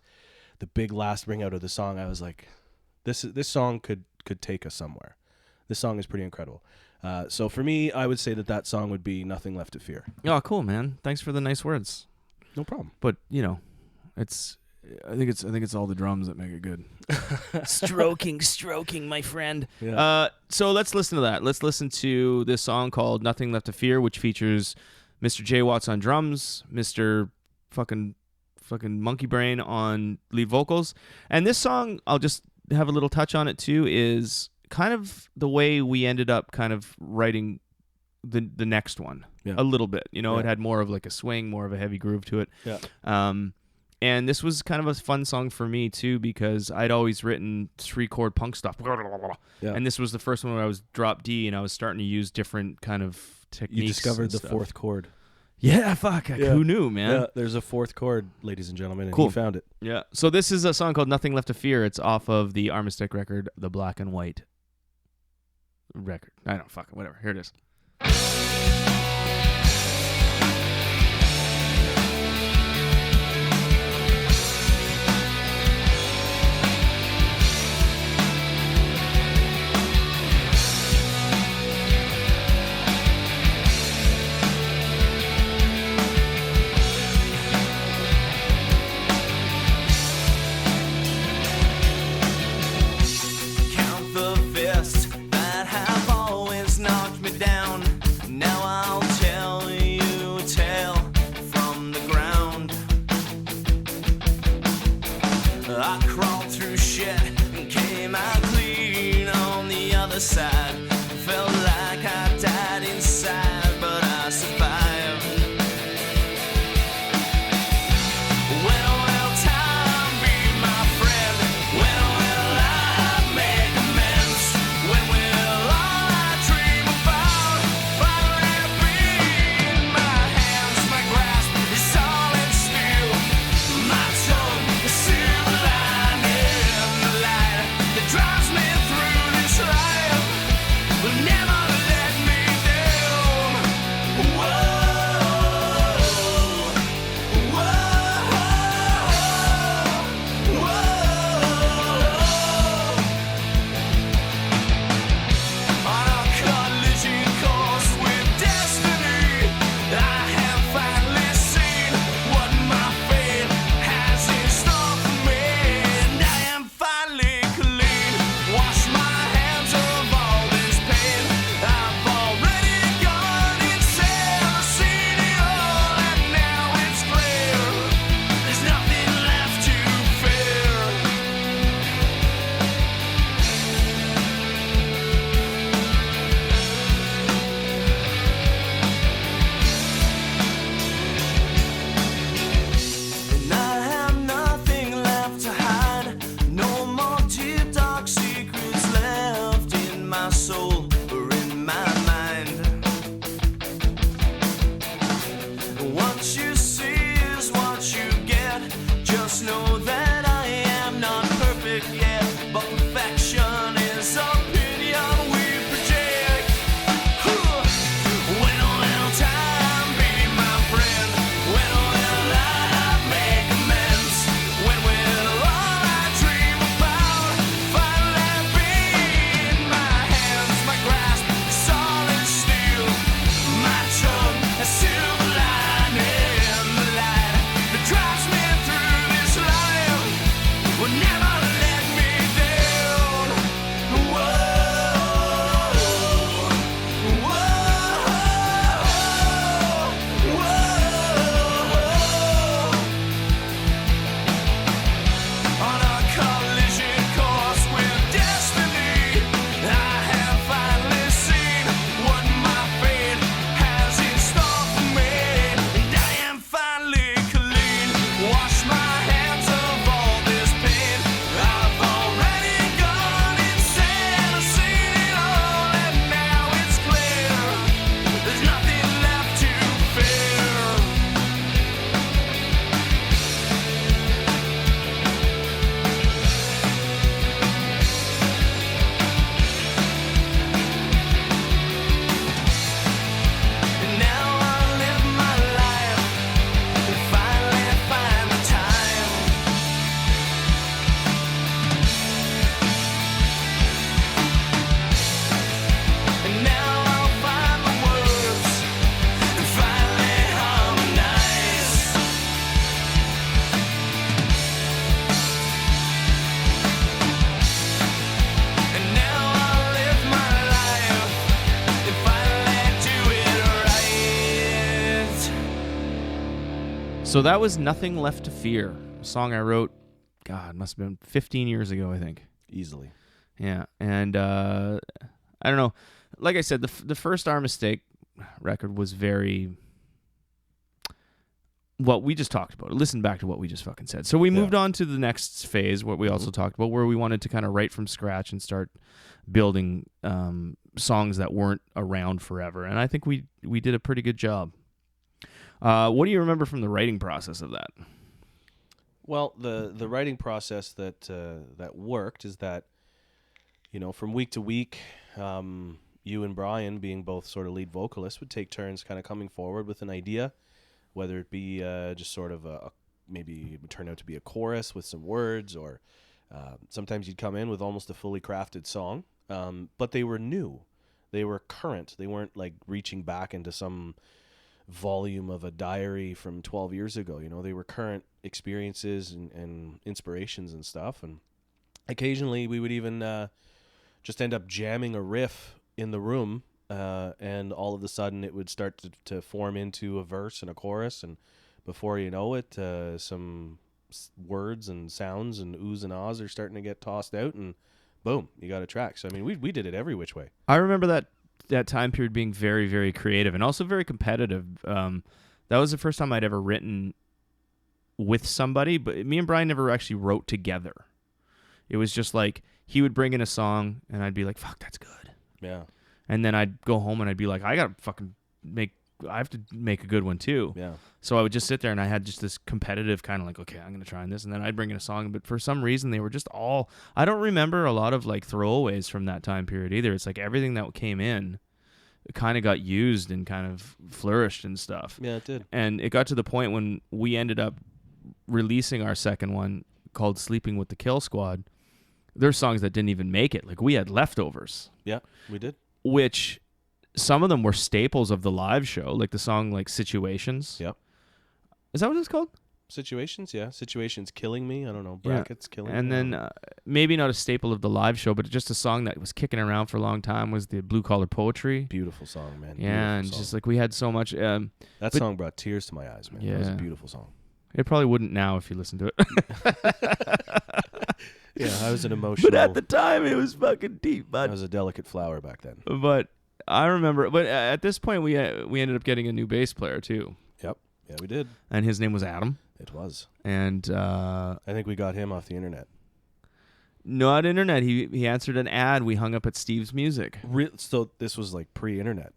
[SPEAKER 3] the big last ring out of the song, I was like, this song could take us somewhere. This song is pretty incredible. So for me, I would say that song would be Nothing Left to Fear.
[SPEAKER 1] Oh, cool, man. Thanks for the nice words.
[SPEAKER 3] No problem.
[SPEAKER 1] But, I think it's all the drums that make it good. Stroking, my friend.
[SPEAKER 3] Yeah.
[SPEAKER 1] So let's listen to that. Let's listen to this song called Nothing Left to Fear, which features Mr. Jay Watts on drums, Mr. fucking Monkey Brain on lead vocals. And this song, I'll just have a little touch on it too, is kind of the way we ended up kind of writing the next one a little bit. It had more of like a swing, more of a heavy groove to it.
[SPEAKER 3] Yeah.
[SPEAKER 1] And this was kind of a fun song for me too, because I'd always written 3-chord punk stuff.
[SPEAKER 3] Yeah.
[SPEAKER 1] And this was the first one where I was drop D and I was starting to use different kind of techniques.
[SPEAKER 3] You discovered the
[SPEAKER 1] stuff.
[SPEAKER 3] 4th chord.
[SPEAKER 1] Yeah, fuck. Who knew, man?
[SPEAKER 3] Yeah, there's a 4th chord, ladies and gentlemen, and
[SPEAKER 1] Cool.
[SPEAKER 3] you found it.
[SPEAKER 1] Yeah. So this is a song called Nothing Left to Fear. It's off of the Armistice record, the Black and White record. I don't fucking whatever. Here it is.
[SPEAKER 4] Count the fists that have always knocked me down. Now I'll tell you a tale from the ground. I crawled through shit and came out clean on the other side. Felt like I died inside, but I survived.
[SPEAKER 1] So that was Nothing Left to Fear, a song I wrote, God, must have been 15 years ago, I think.
[SPEAKER 3] Easily.
[SPEAKER 1] Yeah, and I don't know. Like I said, the first Our Mistake record was very... What we just talked about. Listen back to what we just fucking said. So we moved on to the next phase, what we also talked about, where we wanted to kind of write from scratch and start building songs that weren't around forever. And I think we did a pretty good job. What do you remember from the writing process of that?
[SPEAKER 3] Well, the writing process that worked is that, from week to week, you and Brian, being both sort of lead vocalists, would take turns kind of coming forward with an idea, whether it be just sort of maybe it would turn out to be a chorus with some words, or sometimes you'd come in with almost a fully crafted song, but they were new. They were current. They weren't like reaching back into some volume of a diary from 12 years ago. They were current experiences and inspirations and stuff. And occasionally we would even just end up jamming a riff in the room, and all of a sudden it would start to form into a verse and a chorus, and before you know it, some words and sounds and oohs and ahs are starting to get tossed out, and boom, you got a track. So I mean, we did it every which way.
[SPEAKER 1] I remember that time period being very, very creative and also very competitive. That was the first time I'd ever written with somebody, but me and Brian never actually wrote together. It was just like he would bring in a song and I'd be like, fuck, that's good.
[SPEAKER 3] Yeah.
[SPEAKER 1] And then I'd go home and I'd be like, I have to make a good one too.
[SPEAKER 3] Yeah.
[SPEAKER 1] So I would just sit there and I had just this competitive kind of like, okay, I'm going to try on this. And then I'd bring in a song, but for some reason they were just all, I don't remember a lot of like throwaways from that time period either. It's like everything that came in kind of got used and kind of flourished and stuff.
[SPEAKER 3] Yeah, it did.
[SPEAKER 1] And it got to the point when we ended up releasing our second one called Sleeping with the Kill Squad. There's songs that didn't even make it. Like we had leftovers.
[SPEAKER 3] Yeah, we did.
[SPEAKER 1] Which some of them were staples of the live show, like the song like Situations.
[SPEAKER 3] Yep.
[SPEAKER 1] Is that what it's called?
[SPEAKER 3] Situations, yeah. Situations Killing Me. I don't know. Brackets Killing
[SPEAKER 1] and
[SPEAKER 3] Me.
[SPEAKER 1] And then maybe not a staple of the live show, but just a song that was kicking around for a long time was the Blue Collar Poetry.
[SPEAKER 3] Beautiful song, man.
[SPEAKER 1] Yeah, and
[SPEAKER 3] song.
[SPEAKER 1] Just like we had so much.
[SPEAKER 3] That song brought tears to my eyes, man.
[SPEAKER 1] Yeah.
[SPEAKER 3] It was a beautiful song.
[SPEAKER 1] It probably wouldn't now if you listen to it.
[SPEAKER 3] Yeah, I was an emotional.
[SPEAKER 1] But at the time, it was fucking deep, bud.
[SPEAKER 3] I was a delicate flower back then.
[SPEAKER 1] But I remember, but at this point, we ended up getting a new bass player too.
[SPEAKER 3] Yep. Yeah, we did.
[SPEAKER 1] And his name was Adam.
[SPEAKER 3] It was.
[SPEAKER 1] And
[SPEAKER 3] I think we got him off the internet.
[SPEAKER 1] Not internet. He answered an ad. We hung up at Steve's Music.
[SPEAKER 3] So this was like pre-internet.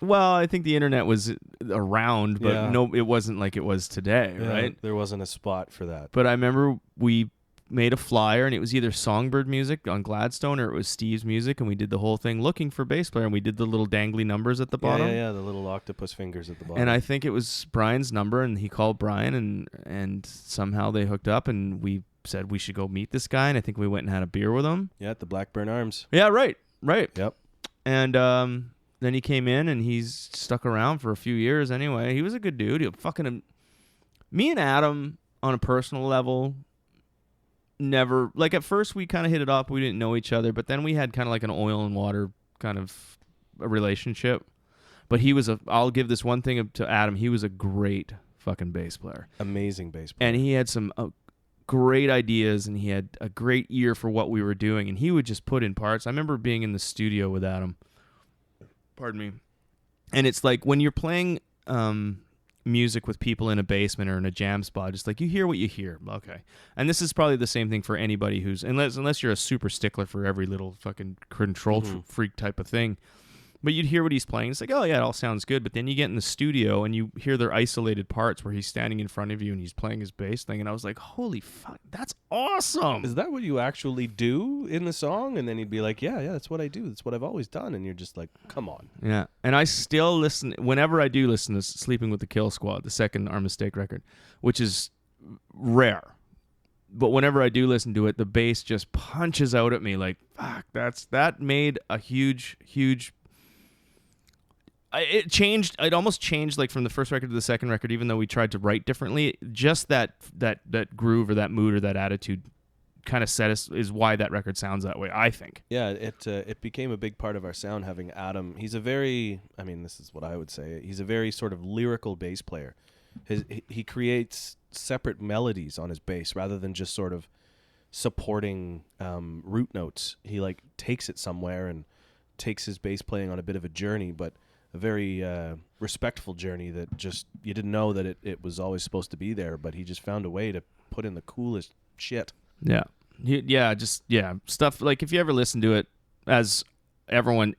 [SPEAKER 1] Well, I think the internet was around, but
[SPEAKER 3] Yeah.
[SPEAKER 1] no, it wasn't like it was today,
[SPEAKER 3] Yeah,
[SPEAKER 1] right?
[SPEAKER 3] There wasn't a spot for that.
[SPEAKER 1] But I remember we made a flyer, and it was either Songbird Music on Gladstone or it was Steve's Music, and we did the whole thing looking for bass player, and we did the little dangly numbers at the bottom.
[SPEAKER 3] Yeah, the little octopus fingers at the bottom.
[SPEAKER 1] And I think it was Brian's number, and he called Brian, and somehow they hooked up, and we said we should go meet this guy, and I think we went and had a beer with him.
[SPEAKER 3] Yeah, at the Blackburn Arms.
[SPEAKER 1] Yeah, right.
[SPEAKER 3] Yep.
[SPEAKER 1] And then he came in, and he's stuck around for a few years anyway. He was a good dude. Me and Adam, on a personal level, never, like at first we kind of hit it off. We didn't know each other, but then we had kind of like an oil and water kind of a relationship. But I'll give this one thing to Adam. He was a great fucking bass player.
[SPEAKER 3] Amazing bass player.
[SPEAKER 1] And he had some great ideas, and he had a great ear for what we were doing, and he would just put in parts. I remember being in the studio with Adam. Pardon me. And it's like when you're playing music with people in a basement or in a jam spot, it's like you hear what you hear. Okay. And this is probably the same thing for anybody who's, unless you're a super stickler for every little fucking control freak type of thing. But you'd hear what he's playing. It's like, oh, yeah, it all sounds good. But then you get in the studio and you hear their isolated parts where he's standing in front of you and he's playing his bass thing. And I was like, holy fuck, that's awesome.
[SPEAKER 3] Is that what you actually do in the song? And then he'd be like, yeah, that's what I do. That's what I've always done. And you're just like, come on.
[SPEAKER 1] Yeah. And I still listen, whenever I do listen to Sleeping with the Kill Squad, the second Our Mistake record, which is rare. But whenever I do listen to it, the bass just punches out at me like, fuck, that made a huge it almost changed like from the first record to the second record, even though we tried to write differently. Just that groove or that mood or that attitude kind of is why that record sounds that way, I think.
[SPEAKER 3] Yeah, it became a big part of our sound having Adam. He's a very, this is what I would say, he's a very sort of lyrical bass player. He creates separate melodies on his bass rather than just sort of supporting root notes. He like takes it somewhere and takes his bass playing on a bit of a journey, but a very respectful journey that just you didn't know that it was always supposed to be there, but he just found a way to put in the coolest shit.
[SPEAKER 1] Yeah. Stuff like if you ever listen to it, as everyone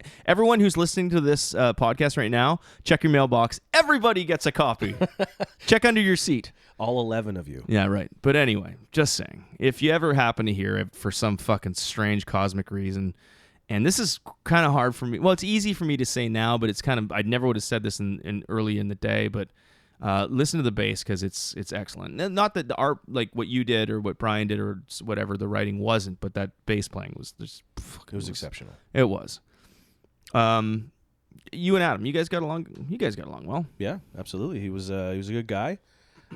[SPEAKER 1] who's listening to this podcast right now, check your mailbox. Everybody gets a copy. Check under your seat.
[SPEAKER 3] All 11 of you.
[SPEAKER 1] Yeah, right. But anyway, just saying, if you ever happen to hear it for some fucking strange cosmic reason, and this is kind of hard for me. Well, it's easy for me to say now, but it's kind of, I never would have said this in early in the day, but listen to the bass because it's excellent. Not that the art, like what you did or what Brian did or whatever, the writing wasn't, but that bass playing was just,
[SPEAKER 3] It was exceptional.
[SPEAKER 1] It was. You and Adam, you guys got along well.
[SPEAKER 3] Yeah, absolutely. He was a good guy.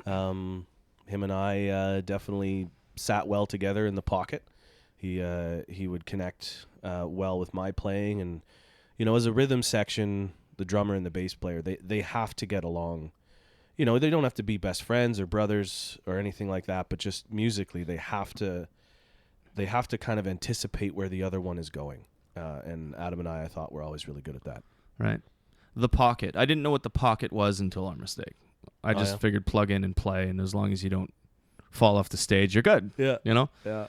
[SPEAKER 3] Him and I definitely sat well together in the pocket. He would connect well with my playing, and as a rhythm section, the drummer and the bass player, they have to get along. They don't have to be best friends or brothers or anything like that, but just musically they have to kind of anticipate where the other one is going. And Adam and I thought were always really good at that.
[SPEAKER 1] Right. The pocket. I didn't know what the pocket was until our mistake. I just figured plug in and play, and as long as you don't fall off the stage, you're good.
[SPEAKER 3] Yeah.
[SPEAKER 1] Yeah.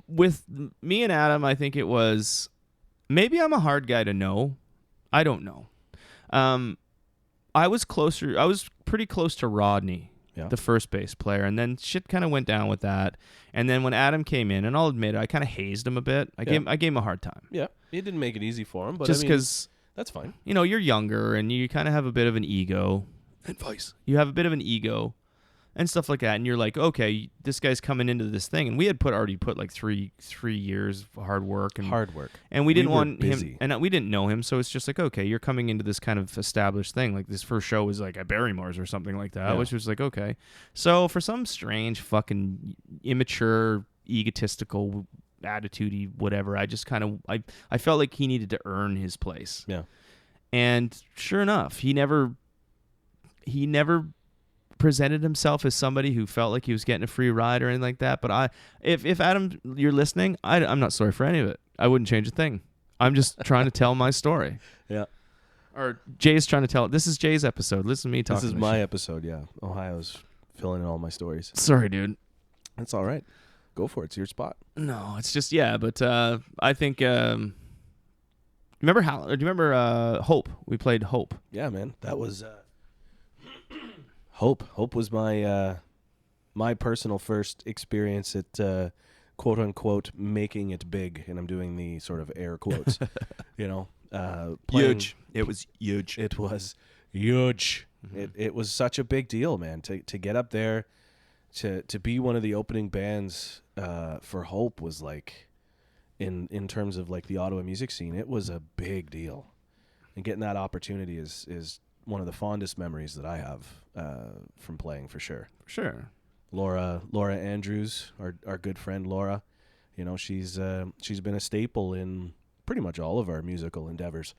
[SPEAKER 1] With me and Adam, I think it was, maybe I'm a hard guy to know. I don't know. I was pretty close to Rodney, the first bass player, and then shit kind of went down with that. And then when Adam came in, and I'll admit, I kind of hazed him a bit. I gave him a hard time.
[SPEAKER 3] Yeah, it didn't make it easy for him, but
[SPEAKER 1] just because
[SPEAKER 3] that's fine.
[SPEAKER 1] You're younger, and you kind of have a bit of an ego. Advice. You have a bit of an ego, and stuff like that, and you're like, okay, this guy's coming into this thing, and we had already put like three years of hard work, and we didn't want him, and we didn't know him, so it's just like, okay, you're coming into this kind of established thing. Like this first show was like at Barrymore's or something like that, which was like, okay, so for some strange fucking immature, egotistical, attitude-y whatever, I just kind of I felt like he needed to earn his place.
[SPEAKER 3] Yeah,
[SPEAKER 1] and sure enough, he never presented himself as somebody who felt like he was getting a free ride or anything like that. But if Adam, you're listening, I'm not sorry for any of it. I wouldn't change a thing. I'm just trying to tell my story.
[SPEAKER 3] Yeah.
[SPEAKER 1] Or Jay's trying to tell it. This is Jay's episode. Listen to me talk.
[SPEAKER 3] This is my episode, yeah. Ohio's filling in all my stories.
[SPEAKER 1] Sorry, dude.
[SPEAKER 3] That's all right. Go for it. It's your spot.
[SPEAKER 1] No, it's just, but I think, do you remember Hope? We played Hope.
[SPEAKER 3] Yeah, man. That was... Hope was my personal first experience at quote unquote making it big, and I'm doing the sort of air quotes.
[SPEAKER 1] Huge. It was huge.
[SPEAKER 3] It was huge.
[SPEAKER 1] Mm-hmm.
[SPEAKER 3] It was such a big deal, man. To get up there, to be one of the opening bands for Hope was like, in terms of like the Ottawa music scene, it was a big deal, and getting that opportunity is one of the fondest memories that I have from playing, for sure.
[SPEAKER 1] Sure.
[SPEAKER 3] Laura Andrews, our good friend Laura, she's been a staple in pretty much all of our musical endeavors,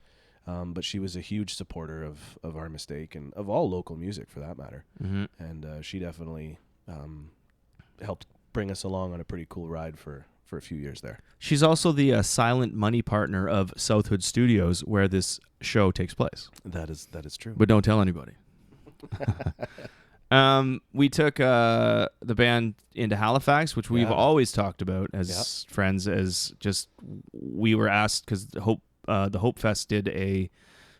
[SPEAKER 3] but she was a huge supporter of our mistake and of all local music for that matter.
[SPEAKER 1] Mm-hmm.
[SPEAKER 3] And she definitely helped bring us along on a pretty cool ride for a few years there.
[SPEAKER 1] She's also the silent money partner of Southwood Studios, where this show takes place.
[SPEAKER 3] That is true.
[SPEAKER 1] But don't tell anybody. We took the band into Halifax, which we've always talked about as friends. As just we were asked because the Hope Fest did a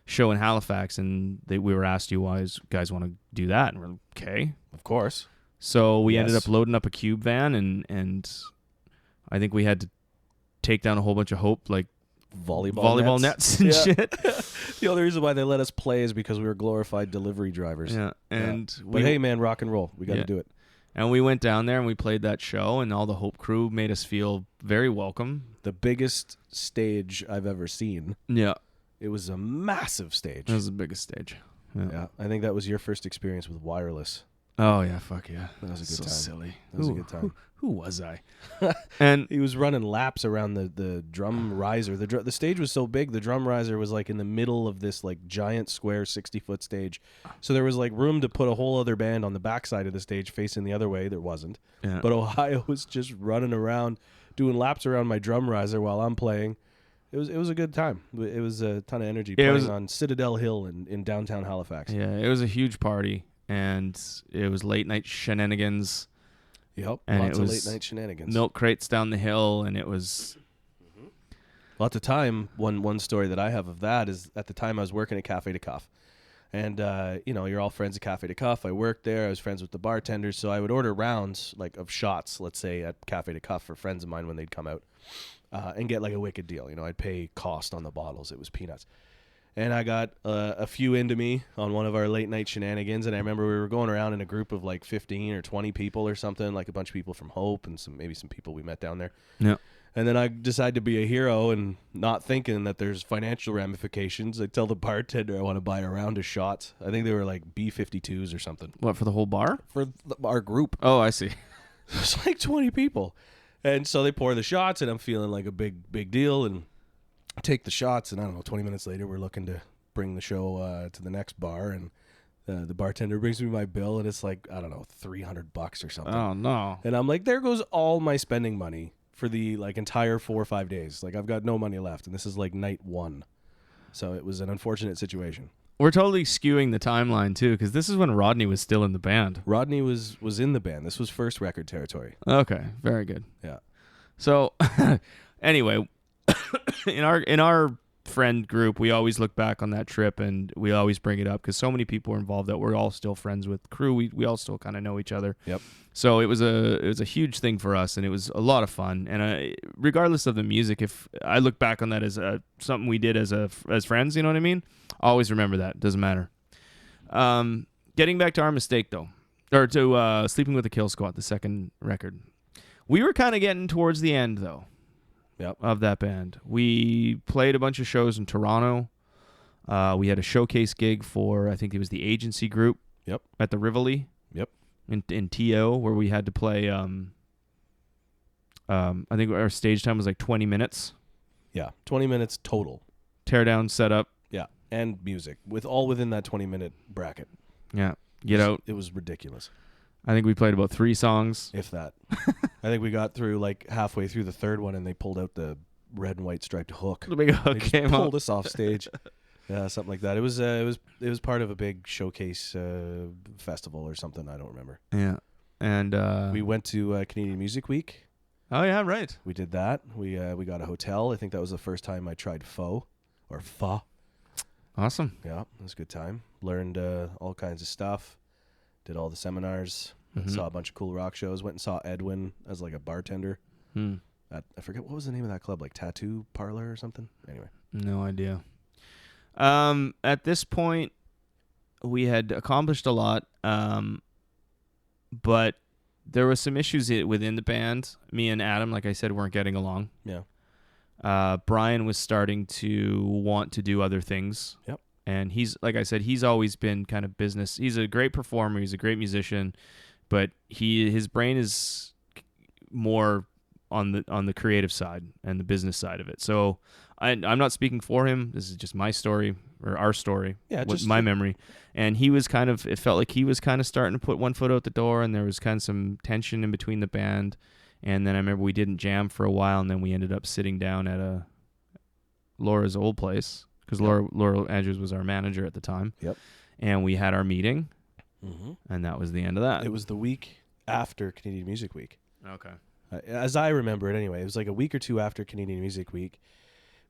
[SPEAKER 1] show in Halifax, and we were asked, "You guys want to do that?" And we're like, okay,
[SPEAKER 3] of course.
[SPEAKER 1] So we ended up loading up a cube van, and I think we had to take down a whole bunch of Hope like volleyball nets and shit.
[SPEAKER 3] The only reason why they let us play is because we were glorified delivery drivers.
[SPEAKER 1] Yeah, and
[SPEAKER 3] but hey, man, rock and roll. We got to do it.
[SPEAKER 1] And we went down there and we played that show, and all the Hope crew made us feel very welcome.
[SPEAKER 3] The biggest stage I've ever seen.
[SPEAKER 1] Yeah,
[SPEAKER 3] it was a massive stage.
[SPEAKER 1] It was the biggest stage.
[SPEAKER 3] Yeah, I think that was your first experience with wireless.
[SPEAKER 1] Oh yeah, fuck yeah.
[SPEAKER 3] That was a good
[SPEAKER 1] so
[SPEAKER 3] time.
[SPEAKER 1] silly.
[SPEAKER 3] That was a good time.
[SPEAKER 1] Who was I? And
[SPEAKER 3] He was running laps around the drum riser. The stage was so big, the drum riser was like in the middle of this like giant square 60-foot stage. So there was like room to put a whole other band on the backside of the stage facing the other way. There wasn't.
[SPEAKER 1] Yeah.
[SPEAKER 3] But Ohio was just running around doing laps around my drum riser while I'm playing. It was a good time. It was a ton of energy
[SPEAKER 1] Yeah, it
[SPEAKER 3] playing
[SPEAKER 1] was-
[SPEAKER 3] on Citadel Hill in downtown Halifax.
[SPEAKER 1] yeah, it was a huge party, and it was late night shenanigans.
[SPEAKER 3] Yep.
[SPEAKER 1] And
[SPEAKER 3] Lots
[SPEAKER 1] it
[SPEAKER 3] of
[SPEAKER 1] was
[SPEAKER 3] late night shenanigans.
[SPEAKER 1] Milk crates down the hill, and it was
[SPEAKER 3] Well, at the time, one story that I have of that is at the time I was working at Cafe de Cuff. And, you're all friends at Cafe de Cuff. I worked there. I was friends with the bartenders. So I would order rounds like of shots, let's say, at Cafe de Cuff for friends of mine when they'd come out and get like a wicked deal. I'd pay cost on the bottles. It was peanuts. And I got a few into me on one of our late night shenanigans. And I remember we were going around in a group of like 15 or 20 people or something, like a bunch of people from Hope and maybe some people we met down there.
[SPEAKER 1] yeah.
[SPEAKER 3] And then I decided to be a hero and not thinking that there's financial ramifications. I tell the bartender I want to buy a round of shots. I think they were like B-52s or something
[SPEAKER 1] What, for the whole bar?
[SPEAKER 3] for our group.
[SPEAKER 1] Oh, I see.
[SPEAKER 3] It's like 20 people. And so they pour the shots and I'm feeling like a big deal and take the shots. And I don't know, 20 minutes later, we're looking to bring the show to the next bar. And the bartender brings me my bill and it's like, I don't know, $300 or something.
[SPEAKER 1] Oh no.
[SPEAKER 3] And I'm like, there goes all my spending money for the like entire 4 or 5 days. Like I've got no money left, and this is like night one. So it was an unfortunate situation.
[SPEAKER 1] We're totally skewing the timeline too, because this is when Rodney was still in the band.
[SPEAKER 3] Rodney was in the band. This was first record territory.
[SPEAKER 1] Okay, very good.
[SPEAKER 3] Yeah.
[SPEAKER 1] So, anyway, in our friend group, we always look back on that trip and we always bring it up because so many people were involved that we're all still friends with crew. We all still kind of know each other.
[SPEAKER 3] Yep.
[SPEAKER 1] So it was a huge thing for us, and it was a lot of fun. And regardless of the music, if I look back on that as something we did as friends, you know what I mean? I always remember that. Doesn't matter. Getting back to our mistake though, or to Sleeping with the Kill Squad, the second record, we were kind of getting towards the end though.
[SPEAKER 3] Yep.
[SPEAKER 1] Of that band. We played a bunch of shows in Toronto. We had a showcase gig for, I think it was the Agency Group.
[SPEAKER 3] Yep.
[SPEAKER 1] At the Rivoli.
[SPEAKER 3] Yep.
[SPEAKER 1] In TO, where we had to play, I think our stage time was like 20 minutes.
[SPEAKER 3] Yeah. 20 minutes total.
[SPEAKER 1] Tear down, set up.
[SPEAKER 3] Yeah. And music all within that 20-minute bracket.
[SPEAKER 1] Yeah. Get out.
[SPEAKER 3] It was ridiculous.
[SPEAKER 1] I think we played about 3 songs.
[SPEAKER 3] If that. I think we got through like halfway through the third one and they pulled out the red and white striped hook.
[SPEAKER 1] The big hook
[SPEAKER 3] They just
[SPEAKER 1] came
[SPEAKER 3] pulled
[SPEAKER 1] up.
[SPEAKER 3] us off stage. Yeah, something like that. It was part of a big showcase festival or something. I don't remember.
[SPEAKER 1] Yeah. And
[SPEAKER 3] We went to Canadian Music Week.
[SPEAKER 1] oh yeah, right.
[SPEAKER 3] We did that. We got a hotel. I think that was the first time I tried pho.
[SPEAKER 1] Awesome.
[SPEAKER 3] Yeah, it was a good time. Learned all kinds of stuff. Did all the seminars.
[SPEAKER 1] Mhm.
[SPEAKER 3] Saw a bunch of cool rock shows. Went and saw Edwin as like a bartender.
[SPEAKER 1] Hmm.
[SPEAKER 3] I forget what was the name of that club, like Tattoo Parlor or something. Anyway.
[SPEAKER 1] No idea. At this point, we had accomplished a lot, but there were some issues within the band. Me and Adam, like I said, weren't getting along.
[SPEAKER 3] Yeah.
[SPEAKER 1] Brian was starting to want to do other things.
[SPEAKER 3] Yep.
[SPEAKER 1] And he's, like I said, he's always been kind of business. He's a great performer. He's a great musician, but his brain is more on the creative side and the business side of it. So I'm not speaking for him. This is just my story or our story.
[SPEAKER 3] Yeah,
[SPEAKER 1] with
[SPEAKER 3] just
[SPEAKER 1] my memory. And he was it felt like he was kind of starting to put one foot out the door, and there was kind of some tension in between the band. And then I remember we didn't jam for a while, and then we ended up sitting down at Laura's old place because Laura Andrews was our manager at the time.
[SPEAKER 3] Yep.
[SPEAKER 1] And we had our meeting,
[SPEAKER 3] Mm-hmm.
[SPEAKER 1] and that was the end of that.
[SPEAKER 3] It was the week after Canadian Music Week.
[SPEAKER 1] Okay.
[SPEAKER 3] As I remember it anyway, it was like a week or two after Canadian Music Week.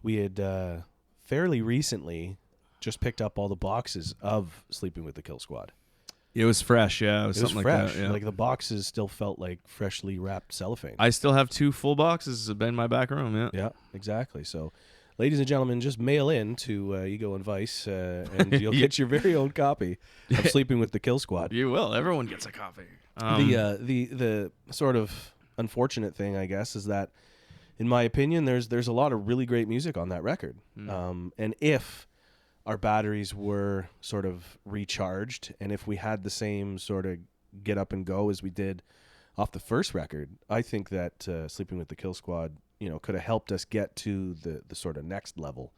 [SPEAKER 3] We had fairly recently just picked up all the boxes of Sleeping with the Kill Squad.
[SPEAKER 1] It was fresh, yeah. It was
[SPEAKER 3] It was
[SPEAKER 1] something
[SPEAKER 3] fresh.
[SPEAKER 1] like that. Yeah.
[SPEAKER 3] Like the boxes still felt like freshly wrapped cellophane.
[SPEAKER 1] I still have 2 full boxes in my back room, yeah.
[SPEAKER 3] Yeah, exactly. So, ladies and gentlemen, just mail in to Ego and Vice, and you'll
[SPEAKER 1] Yeah.
[SPEAKER 3] get your very own copy of Sleeping with the Kill Squad.
[SPEAKER 1] You will. Everyone gets a copy.
[SPEAKER 3] The sort of unfortunate thing, I guess, is that, in my opinion, there's a lot of really great music on that record. And if our batteries were sort of recharged, and if we had the same sort of get up and go as we did off the first record, I think that Sleeping with the Kill Squad, could have helped us get to the sort of next level,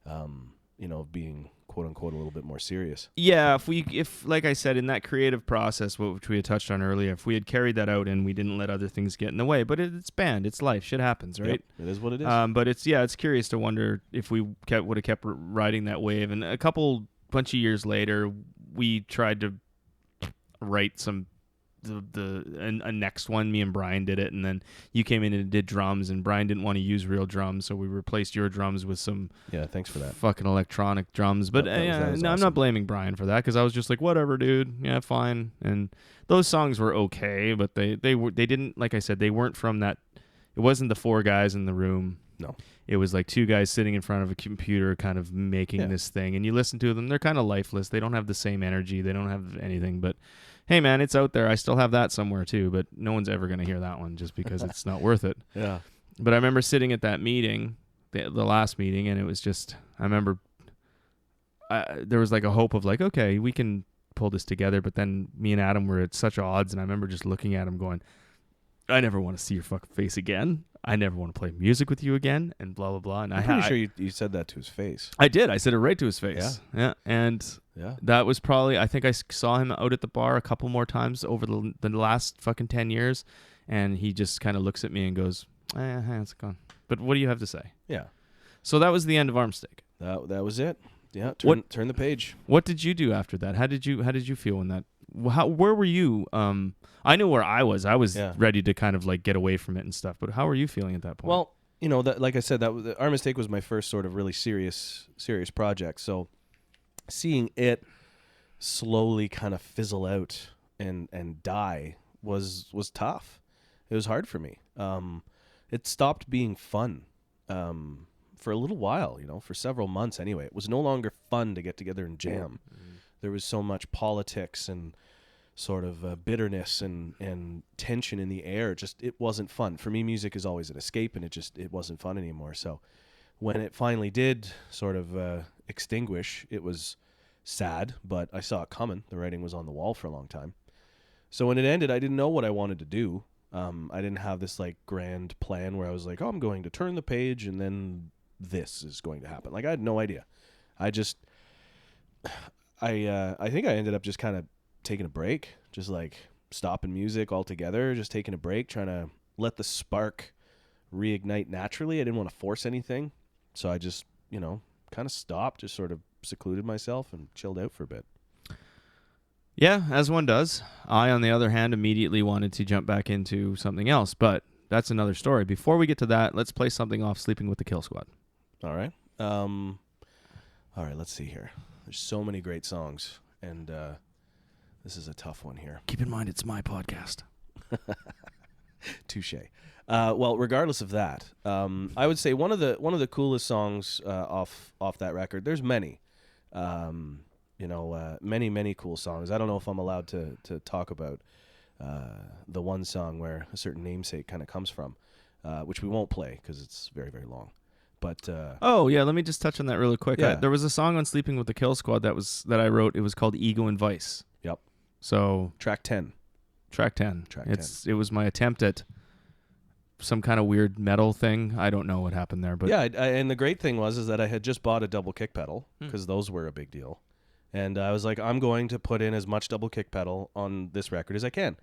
[SPEAKER 3] of being quote unquote a little bit more serious.
[SPEAKER 1] Yeah, if like I said, in that creative process, which we had touched on earlier, if we had carried that out and we didn't let other things get in the way, but it's band, it's life, shit happens, right?
[SPEAKER 3] Yep, it is what it is.
[SPEAKER 1] But it's curious to wonder if we would have kept riding that wave. And a bunch of years later, we tried to write a next one. Me and Brian did it, and then you came in and did drums, and Brian didn't want to use real drums, so we replaced your drums with some
[SPEAKER 3] thanks for that
[SPEAKER 1] fucking electronic drums. But
[SPEAKER 3] that was
[SPEAKER 1] no,
[SPEAKER 3] awesome.
[SPEAKER 1] I'm not blaming Brian for that, because I was just like, whatever, dude, yeah, fine. And those songs were okay, but they didn't, like I said, they weren't from that. It wasn't the 4 guys in the room.
[SPEAKER 3] No,
[SPEAKER 1] it was like 2 guys sitting in front of a computer kind of making this thing, and you listen to them, they're kind of lifeless. They don't have the same energy, they don't have anything. But hey, man, it's out there. I still have that somewhere too, but no one's ever going to hear that one just because it's not worth it.
[SPEAKER 3] Yeah.
[SPEAKER 1] But I remember sitting at that meeting, the last meeting, and it was just, I remember there was like a hope of like, okay, we can pull this together. But then me and Adam were at such odds, and I remember just looking at him going, I never want to see your fucking face again. I never want to play music with you again, and blah, blah, blah. And
[SPEAKER 3] I'm pretty sure you said that to his face.
[SPEAKER 1] I did. I said it right to his face. Yeah. And that was probably, I think I saw him out at the bar a couple more times over the last fucking 10 years, and he just kind of looks at me and goes, it's gone. But what do you have to say? Yeah. So that was the end of Armsteak.
[SPEAKER 3] That was it. Yeah. Turn the page.
[SPEAKER 1] What did you do after that? How did you feel in that? Where were you? I knew where I was. I was ready to kind of like get away from it and stuff. But how were you feeling at that point?
[SPEAKER 3] Well, that, like I said, Our Mistake was my first sort of really serious project. So seeing it slowly kind of fizzle out and die was tough. It was hard for me. It stopped being fun for a little while, for several months anyway. It was no longer fun to get together and jam. Mm-hmm. There was so much politics and sort of bitterness and tension in the air. It wasn't fun. For me, music is always an escape, and it wasn't fun anymore. So when it finally did sort of extinguish, it was sad, but I saw it coming. The writing was on the wall for a long time. So when it ended, I didn't know what I wanted to do. I didn't have this like grand plan where I was like, I'm going to turn the page and then this is going to happen. Like I had no idea. I think I ended up just kind of taking a break, just like stopping music altogether, just taking a break, trying to let the spark reignite naturally. I didn't want to force anything. So I just, kind of stopped, just sort of secluded myself and chilled out for a bit.
[SPEAKER 1] Yeah, as one does. I, on the other hand, immediately wanted to jump back into something else, but that's another story. Before we get to that, let's play something off Sleeping with the Kill Squad.
[SPEAKER 3] All right. All right, let's see here. There's so many great songs, and this is a tough one here.
[SPEAKER 1] Keep in mind, it's my podcast.
[SPEAKER 3] Touche. Well, regardless of that, I would say one of the coolest songs off that record. There's many, many cool songs. I don't know if I'm allowed to talk about the one song where a certain namesake kind of comes from, which we won't play because it's very, very long. But
[SPEAKER 1] let me just touch on that really quick.
[SPEAKER 3] Yeah.
[SPEAKER 1] There was a song on Sleeping with the Kill Squad that I wrote. It was called Ego and Vice.
[SPEAKER 3] Yep.
[SPEAKER 1] So
[SPEAKER 3] track 10.
[SPEAKER 1] It was my attempt at some kind of weird metal thing. I don't know what happened there, but
[SPEAKER 3] and the great thing was that I had just bought a double kick pedal because those were a big deal, and I was like, I'm going to put in as much double kick pedal on this record as I can.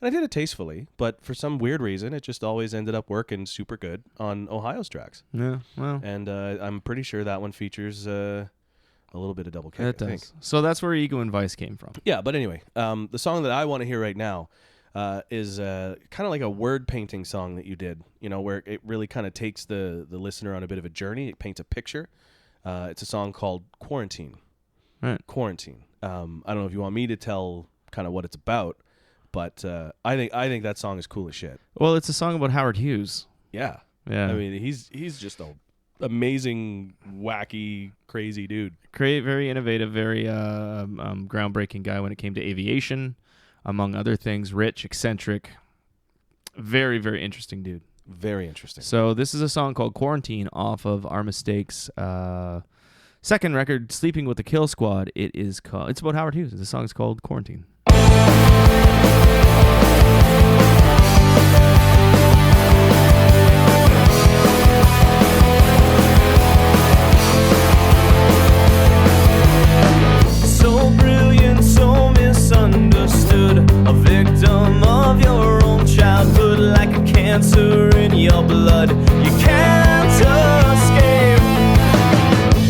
[SPEAKER 3] And I did it tastefully, but for some weird reason, it just always ended up working super good on Ohio's tracks.
[SPEAKER 1] Yeah, well.
[SPEAKER 3] And I'm pretty sof that one features a little bit of double kick,
[SPEAKER 1] it does. So that's where Ego and Vice came from.
[SPEAKER 3] Yeah, but anyway, the song that I want to hear right now is kind of like a word painting song that you did, where it really kind of takes the listener on a bit of a journey. It paints a picture. It's a song called Quarantine.
[SPEAKER 1] Right.
[SPEAKER 3] Quarantine. I don't know if you want me to tell kind of what it's about, but I think that song is cool as shit.
[SPEAKER 1] Well, it's a song about Howard Hughes.
[SPEAKER 3] Yeah.
[SPEAKER 1] Yeah.
[SPEAKER 3] I mean, he's just a amazing, wacky, crazy dude.
[SPEAKER 1] Very innovative, very groundbreaking guy when it came to aviation, among other things. Rich, eccentric, very, very interesting dude.
[SPEAKER 3] Very interesting.
[SPEAKER 1] So this is a song called Quarantine off of Our Mistakes' second record, Sleeping with the Kill Squad. It's about Howard Hughes. The song is called Quarantine.
[SPEAKER 4] fire in your blood. You can't escape.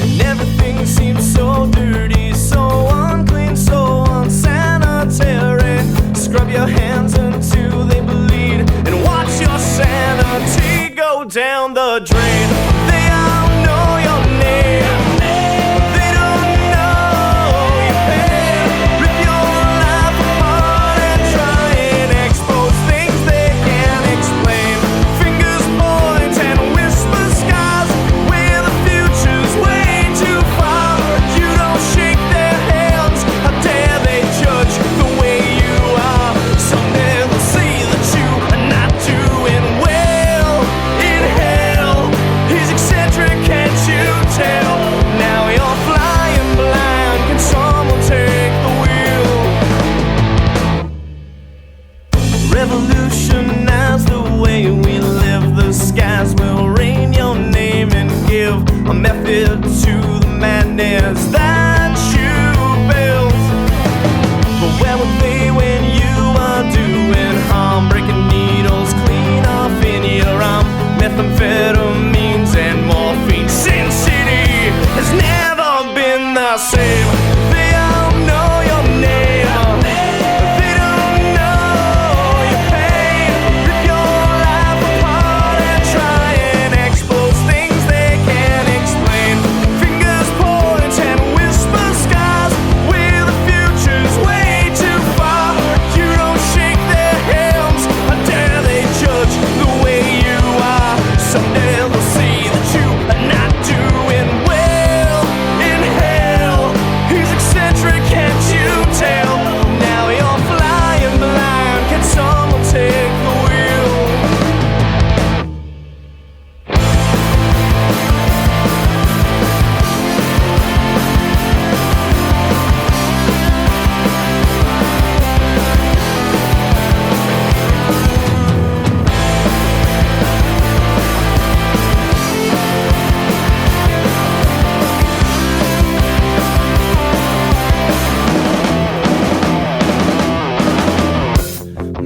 [SPEAKER 4] And everything seems so dirty, so unclean, so unsanitary. Scrub your hands until they bleed and watch your sanity go down the drain. They all know your name. They don't know your pain. Rip your life apart and try and expose things they can't explain. Fingers point and whisper skies where the future's way too far. You don't shake their hands. How dare they judge the way you are? Someday they'll see that you are not doing well. In hell, he's eccentric, can't you tell? Now you're flying blind. Can someone take the wheel? Revolutionize the way we live. The skies will rain your name and give a method to the madness that you built. But where were they when you are doing harm? Breaking needles clean off in your arm. Methamphetamines and morphine. Sin City has never been the same. They all know your name. They don't know your pain. Rip your life apart and try and expose things they can't explain. Fingers point and whisper skies where the future's way too far. You don't shake their hands. How dare they judge the way you are? Someday they'll see that you are not doing well. In hell, he's eccentric, can't you tell? Now you're flying blind. Can someone take the wheel?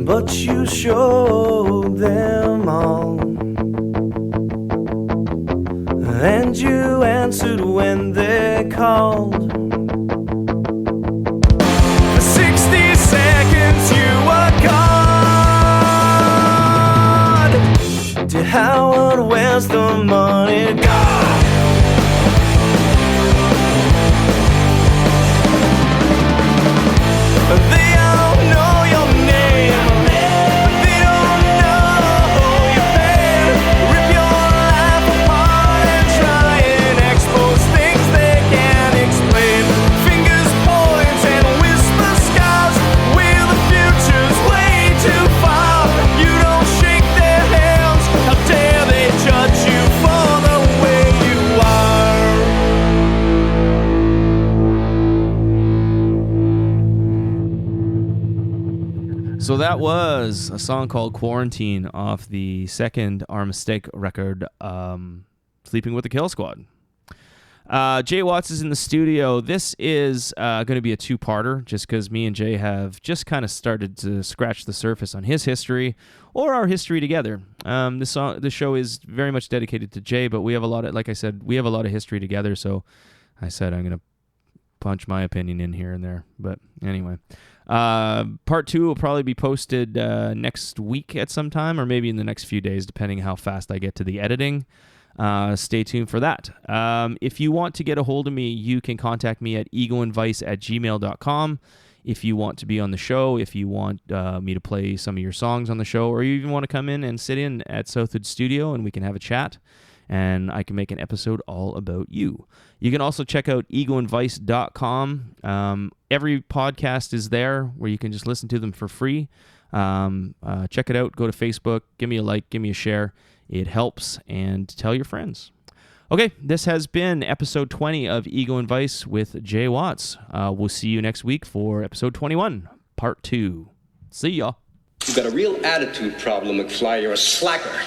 [SPEAKER 4] But you showed them all, and you answered when they called. For 60 seconds you were gone. To Howard, where's the money gone? They all know your name. They don't know your pain. Rip your life apart and try and expose things they can't explain. Fingers point and whisper skies where the future's way too far. You don't shake their hands. How dare they judge you for the way you are?
[SPEAKER 1] So that was a song called Quarantine off the second Armistake record, Sleeping with the Kill Squad. Jay Watts is in the studio. This is going to be a two-parter just because me and Jay have just kind of started to scratch the surface on his history or our history together. The show is very much dedicated to Jay, but we have a lot of, like I said, we have a lot of history together, so I said I'm going to punch my opinion in here and there. But anyway, part 2 will probably be posted next week at some time, or maybe in the next few days, depending how fast I get to the editing. Stay tuned for that. If you want to get a hold of me, you can contact me at egoandvice@gmail.com. If you want to be on the show, if you want me to play some of your songs on the show, or you even want to come in and sit in at Southwood Studio and we can have a chat, and I can make an episode all about you. You can also check out egoandvice.com. Every podcast is there where you can just listen to them for free. Check it out. Go to Facebook. Give me a like. Give me a share. It helps. And tell your friends. Okay, this has been episode 20 of Ego and Vice with Jay Watts. We'll see you next week for episode 21, part 2. See ya.
[SPEAKER 2] You've got a real attitude problem, McFly. You're a slacker.